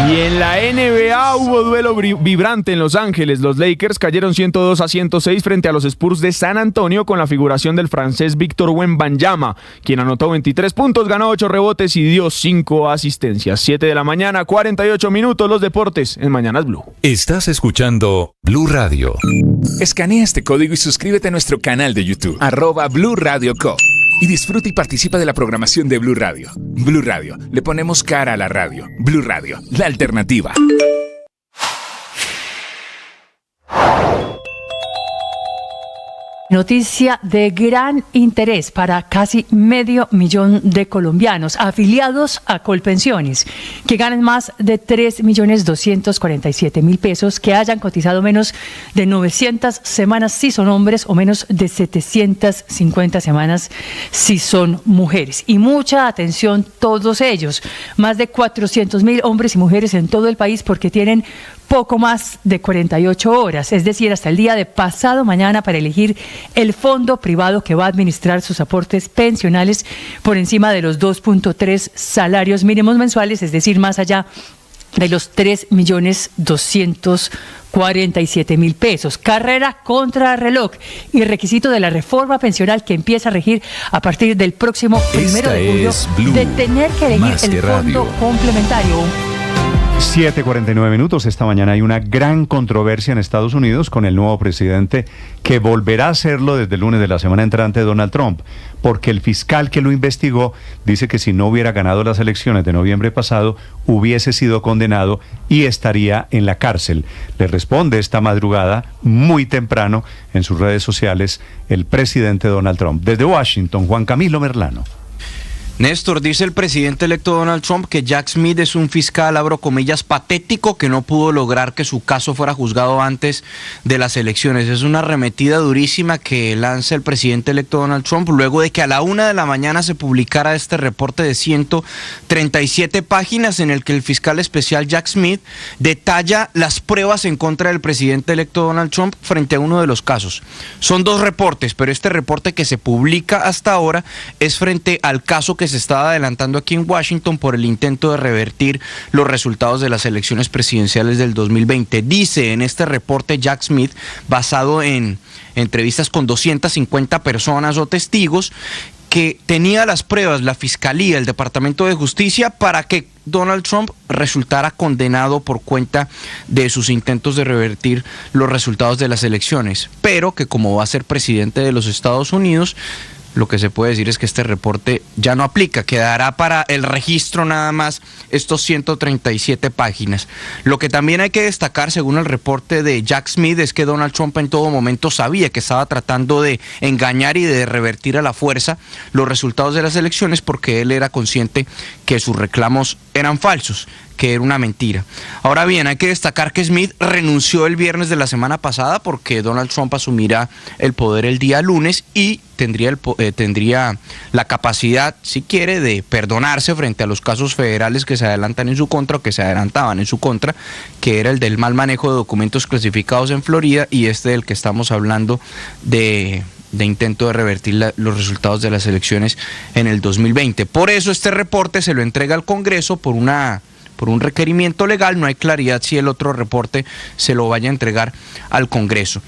Y en la NBA hubo duelo vibrante en Los Ángeles. Los Lakers cayeron 102-106 frente a los Spurs de San Antonio con la figuración del francés Victor Wembanyama, quien anotó 23 puntos, ganó 8 rebotes y dio 5 asistencias. 7 de la mañana, 48 minutos, los deportes en Mañanas Blue. Estás escuchando Blue Radio. Escanea este código y suscríbete a nuestro canal de YouTube, @Blue Radio Co. Y disfruta y participa de la programación de Blue Radio. Blue Radio, le ponemos cara a la radio. Blue Radio, la alternativa. Noticia de gran interés para casi 500,000 de colombianos afiliados a Colpensiones, que ganan más de 3.247.000 pesos, que hayan cotizado menos de 900 semanas si son hombres o menos de 750 semanas si son mujeres. Y mucha atención todos ellos, más de 400.000 hombres y mujeres en todo el país, porque tienen poco más de 48 horas, es decir, hasta el día de pasado mañana, para elegir el fondo privado que va a administrar sus aportes pensionales por encima de los 2.3 salarios mínimos mensuales, es decir, más allá de los 3.247.000 pesos. Carrera contra reloj y requisito de la reforma pensional que empieza a regir a partir del próximo 1 de julio, de tener que elegir el fondo complementario. 7:49 minutos. Esta mañana hay una gran controversia en Estados Unidos con el nuevo presidente, que volverá a hacerlo desde el lunes de la semana entrante, Donald Trump, porque el fiscal que lo investigó dice que si no hubiera ganado las elecciones de noviembre pasado, hubiese sido condenado y estaría en la cárcel. Le responde esta madrugada, muy temprano, en sus redes sociales, el presidente Donald Trump. Desde Washington, Juan Camilo Merlano. Néstor, dice el presidente electo Donald Trump que Jack Smith es un fiscal, abro comillas, patético, que no pudo lograr que su caso fuera juzgado antes de las elecciones. Es una arremetida durísima que lanza el presidente electo Donald Trump luego de que a la 1 de la mañana se publicara este reporte de 137 páginas en el que el fiscal especial Jack Smith detalla las pruebas en contra del presidente electo Donald Trump frente a uno de los casos. Son 2 reportes, pero este reporte que se publica hasta ahora es frente al caso que se estaba adelantando aquí en Washington por el intento de revertir los resultados de las elecciones presidenciales del 2020. Dice en este reporte Jack Smith, basado en entrevistas con 250 personas o testigos, que tenía las pruebas la Fiscalía, el Departamento de Justicia, para que Donald Trump resultara condenado por cuenta de sus intentos de revertir los resultados de las elecciones, pero que como va a ser presidente de los Estados Unidos, lo que se puede decir es que este reporte ya no aplica, quedará para el registro nada más estos 137 páginas. Lo que también hay que destacar, según el reporte de Jack Smith, es que Donald Trump en todo momento sabía que estaba tratando de engañar y de revertir a la fuerza los resultados de las elecciones, porque él era consciente que sus reclamos eran falsos, que era una mentira. Ahora bien, hay que destacar que Smith renunció el viernes de la semana pasada porque Donald Trump asumirá el poder el día lunes y tendría la capacidad, si quiere, de perdonarse frente a los casos federales que se adelantan en su contra o que se adelantaban en su contra, que era el del mal manejo de documentos clasificados en Florida y este del que estamos hablando de intento de revertir los resultados de las elecciones en el 2020. Por eso este reporte se lo entrega al Congreso por un requerimiento legal. No hay claridad si el otro reporte se lo vaya a entregar al Congreso.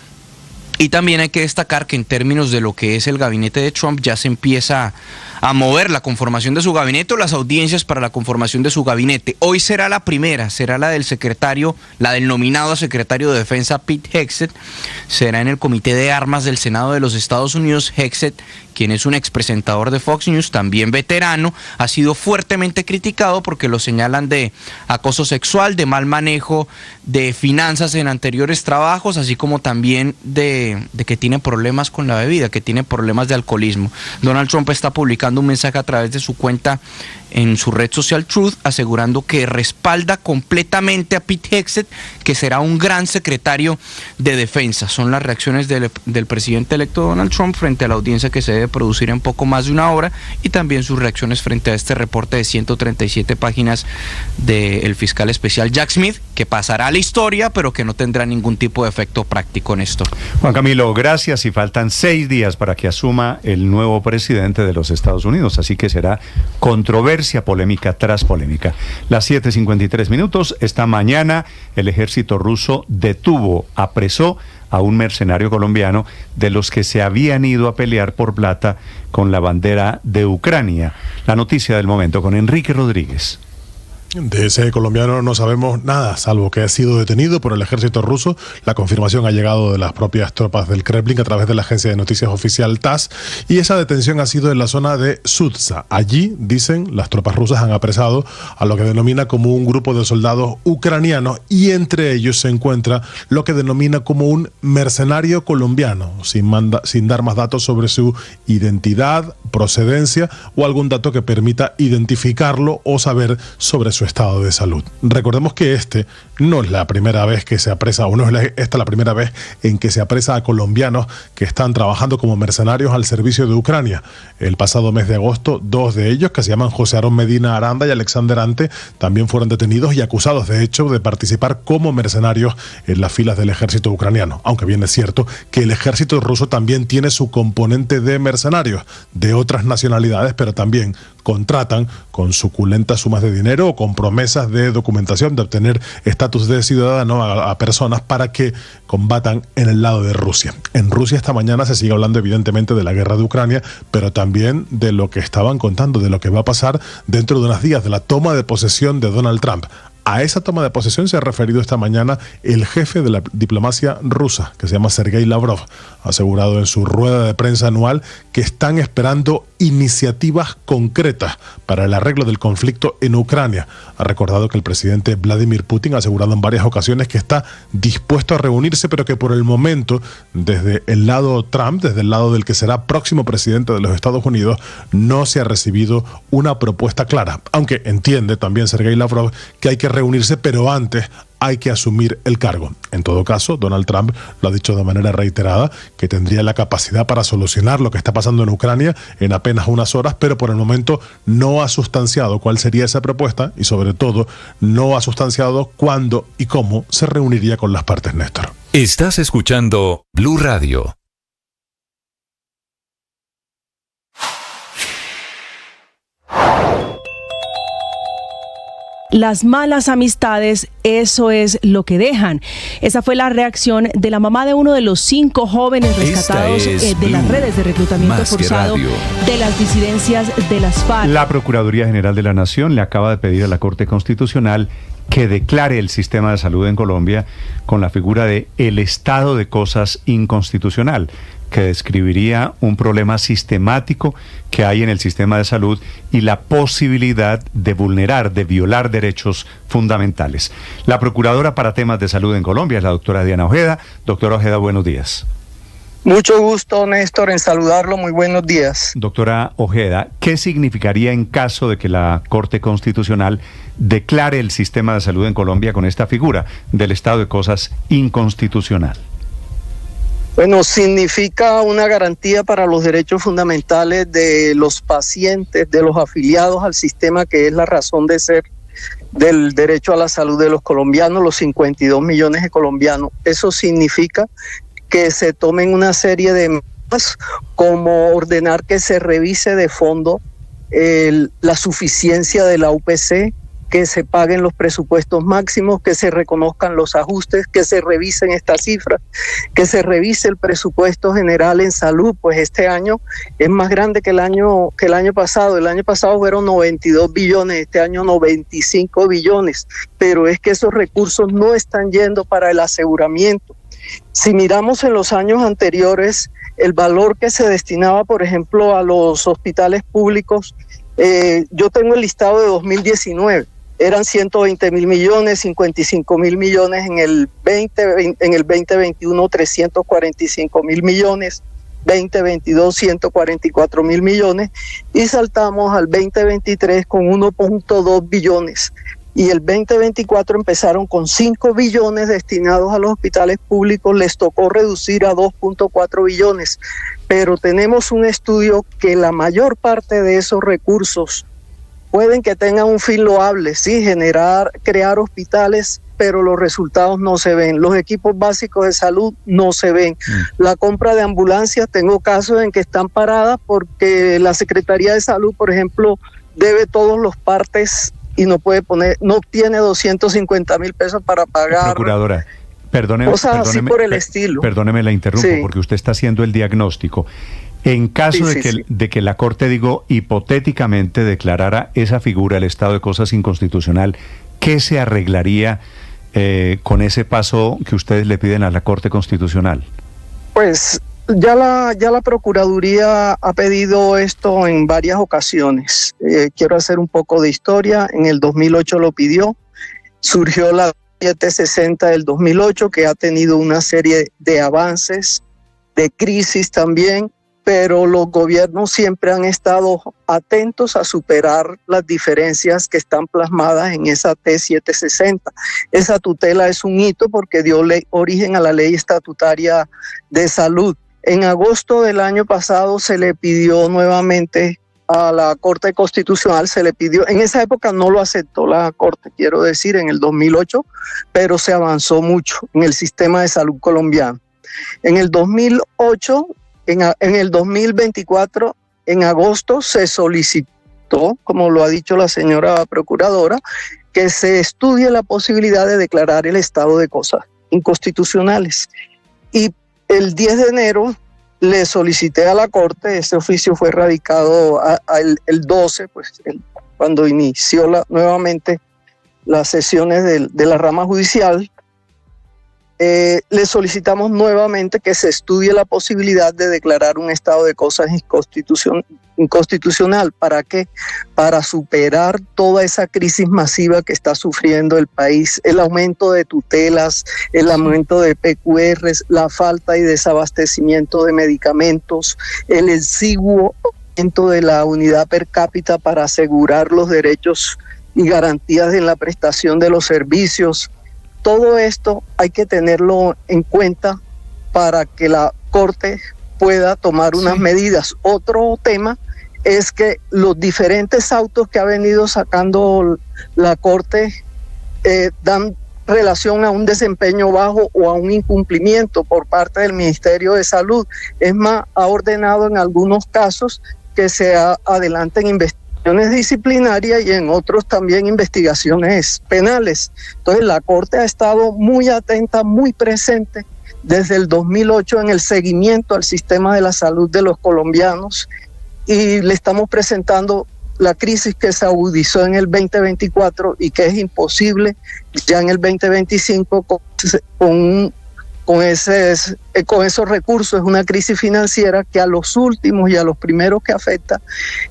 Y también hay que destacar que en términos de lo que es el gabinete de Trump, ya se empieza a mover la conformación de su gabinete o las audiencias para la conformación de su gabinete. Hoy será la primera, será la del nominado a secretario de Defensa Pete Hegseth. Será en el Comité de Armas del Senado de los Estados Unidos. Hegseth, quien es un expresentador de Fox News, también veterano, ha sido fuertemente criticado porque lo señalan de acoso sexual, de mal manejo de finanzas en anteriores trabajos, así como también de que tiene problemas con la bebida, que tiene problemas de alcoholismo. Donald Trump está publicando un mensaje a través de su cuenta en su red social Truth, asegurando que respalda completamente a Pete Hegseth, que será un gran secretario de defensa. Son las reacciones del presidente electo Donald Trump frente a la audiencia que se debe producir en poco más de una hora, y también sus reacciones frente a este reporte de 137 páginas del fiscal especial Jack Smith, que pasará a la historia, pero que no tendrá ningún tipo de efecto práctico en esto. Juan Camilo, gracias, y faltan 6 días para que asuma el nuevo presidente de los Estados Unidos, así que será controversia, polémica tras polémica. Las 7:53 minutos. Esta mañana el ejército ruso apresó a un mercenario colombiano de los que se habían ido a pelear por plata con la bandera de Ucrania. La noticia del momento con Enrique Rodríguez. De ese colombiano no sabemos nada, salvo que ha sido detenido por el ejército ruso. La confirmación ha llegado de las propias tropas del Kremlin a través de la agencia de noticias oficial TASS, y esa detención ha sido en la zona de Sudza. Allí, dicen, las tropas rusas han apresado a lo que denomina como un grupo de soldados ucranianos, y entre ellos se encuentra lo que denomina como un mercenario colombiano, sin dar más datos sobre su identidad, procedencia o algún dato que permita identificarlo o saber sobre su estado de salud. Recordemos que este no es la primera vez que se apresa, o no es esta la primera vez en que se apresa a colombianos que están trabajando como mercenarios al servicio de Ucrania. El pasado mes de agosto, 2 de ellos, que se llaman José Aarón Medina Aranda y Alexander Ante, también fueron detenidos y acusados, de hecho, de participar como mercenarios en las filas del ejército ucraniano. Aunque bien es cierto que el ejército ruso también tiene su componente de mercenarios de otras nacionalidades, pero también contratan con suculentas sumas de dinero o con promesas de documentación de obtener estatus de ciudadano a personas para que combatan en el lado de Rusia. En Rusia esta mañana se sigue hablando evidentemente de la guerra de Ucrania, pero también de lo que estaban contando, de lo que va a pasar dentro de unos días, de la toma de posesión de Donald Trump. A esa toma de posesión se ha referido esta mañana el jefe de la diplomacia rusa, que se llama Sergei Lavrov. Ha asegurado en su rueda de prensa anual que están esperando iniciativas concretas para el arreglo del conflicto en Ucrania. Ha recordado que el presidente Vladimir Putin ha asegurado en varias ocasiones que está dispuesto a reunirse, pero que por el momento, desde el lado Trump, desde el lado del que será próximo presidente de los Estados Unidos, no se ha recibido una propuesta clara. Aunque entiende también Sergei Lavrov que hay que reunirse, pero antes hay que asumir el cargo. En todo caso, Donald Trump lo ha dicho de manera reiterada, que tendría la capacidad para solucionar lo que está pasando en Ucrania en apenas unas horas, pero por el momento no ha sustanciado cuál sería esa propuesta y sobre todo no ha sustanciado cuándo y cómo se reuniría con las partes, Néstor. Estás escuchando Blue Radio. Las malas amistades, eso es lo que dejan. Esa fue la reacción de la mamá de uno de los 5 jóvenes rescatados de las redes de reclutamiento forzado de las disidencias de las FARC. La Procuraduría General de la Nación le acaba de pedir a la Corte Constitucional que declare el sistema de salud en Colombia con la figura de el estado de cosas inconstitucional, que describiría un problema sistemático que hay en el sistema de salud y la posibilidad de vulnerar, de violar derechos fundamentales. La procuradora para temas de salud en Colombia es la doctora Diana Ojeda. Doctora Ojeda, buenos días. Mucho gusto, Néstor, en saludarlo. Muy buenos días. Doctora Ojeda, ¿qué significaría en caso de que la Corte Constitucional declare el sistema de salud en Colombia con esta figura del estado de cosas inconstitucional? Bueno, significa una garantía para los derechos fundamentales de los pacientes, de los afiliados al sistema, que es la razón de ser del derecho a la salud de los colombianos, los 52 millones de colombianos. Eso significa que se tomen una serie de medidas, como ordenar que se revise de fondo la suficiencia de la UPC, que se paguen los presupuestos máximos, que se reconozcan los ajustes, que se revisen estas cifras, que se revise el presupuesto general en salud, pues este año es más grande que el año pasado. El año pasado fueron 92 billones, este año 95 billones, pero es que esos recursos no están yendo para el aseguramiento. Si miramos en los años anteriores, el valor que se destinaba, por ejemplo, a los hospitales públicos, yo tengo el listado de 2019, eran 120 mil millones, 55 mil millones en el 2021, 345 mil millones, 2022, 144 mil millones, y saltamos al 2023 con 1.2 billones. Y el 2024 empezaron con 5 billones destinados a los hospitales públicos, les tocó reducir a 2.4 billones, pero tenemos un estudio que la mayor parte de esos recursos pueden que tengan un fin loable, sí, crear hospitales, pero los resultados no se ven, los equipos básicos de salud no se ven. La compra de ambulancias, tengo casos en que están paradas porque la Secretaría de Salud, por ejemplo, debe todos los partes y no tiene 250 mil pesos para pagar. Procuradora, perdóneme así por el estilo. Perdóneme, la interrumpo, sí, porque usted está haciendo el diagnóstico. En caso de que la Corte, hipotéticamente declarara esa figura, el estado de cosas inconstitucional, ¿qué se arreglaría con ese paso que ustedes le piden a la Corte Constitucional? Pues ya la Procuraduría ha pedido esto en varias ocasiones. Quiero hacer un poco de historia. En el 2008 lo pidió. Surgió la 760 del 2008, que ha tenido una serie de avances, de crisis también, pero los gobiernos siempre han estado atentos a superar las diferencias que están plasmadas en esa T760. Esa tutela es un hito porque dio origen a la ley estatutaria de salud. En agosto del año pasado se le pidió nuevamente a la Corte Constitucional, en esa época no lo aceptó la Corte, quiero decir, en el 2008, pero se avanzó mucho en el sistema de salud colombiano. En el 2008, en el 2024, en agosto, se solicitó, como lo ha dicho la señora Procuradora, que se estudie la posibilidad de declarar el estado de cosas inconstitucionales. Y el 10 de enero le solicité a la Corte, este oficio fue radicado el 12, cuando inició nuevamente las sesiones de la rama judicial, le solicitamos nuevamente que se estudie la posibilidad de declarar un estado de cosas inconstitucional. ¿Para qué? Para superar toda esa crisis masiva que está sufriendo el país, el aumento de tutelas, el aumento de PQRs, la falta y desabastecimiento de medicamentos, el exiguo aumento de la unidad per cápita para asegurar los derechos y garantías en la prestación de los servicios. Todo esto hay que tenerlo en cuenta para que la Corte pueda tomar unas medidas. Otro tema es que los diferentes autos que ha venido sacando la Corte dan relación a un desempeño bajo o a un incumplimiento por parte del Ministerio de Salud. Es más, ha ordenado en algunos casos que se adelanten investigaciones disciplinarias y en otros también investigaciones penales. Entonces la Corte ha estado muy atenta, muy presente desde el 2008 en el seguimiento al sistema de la salud de los colombianos, y le estamos presentando la crisis que se agudizó en el 2024 y que es imposible ya en el 2025 con esos recursos. Es una crisis financiera que a los últimos y a los primeros que afecta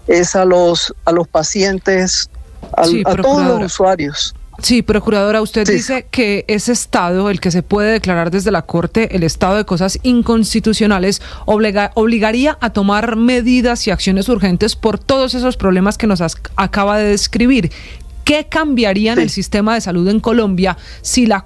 es a los pacientes, a todos los usuarios. Sí, procuradora, usted dice que ese estado, el que se puede declarar desde la Corte, el estado de cosas inconstitucionales, obligaría a tomar medidas y acciones urgentes por todos esos problemas que nos acaba de describir. ¿Qué cambiaría en el sistema de salud en Colombia si la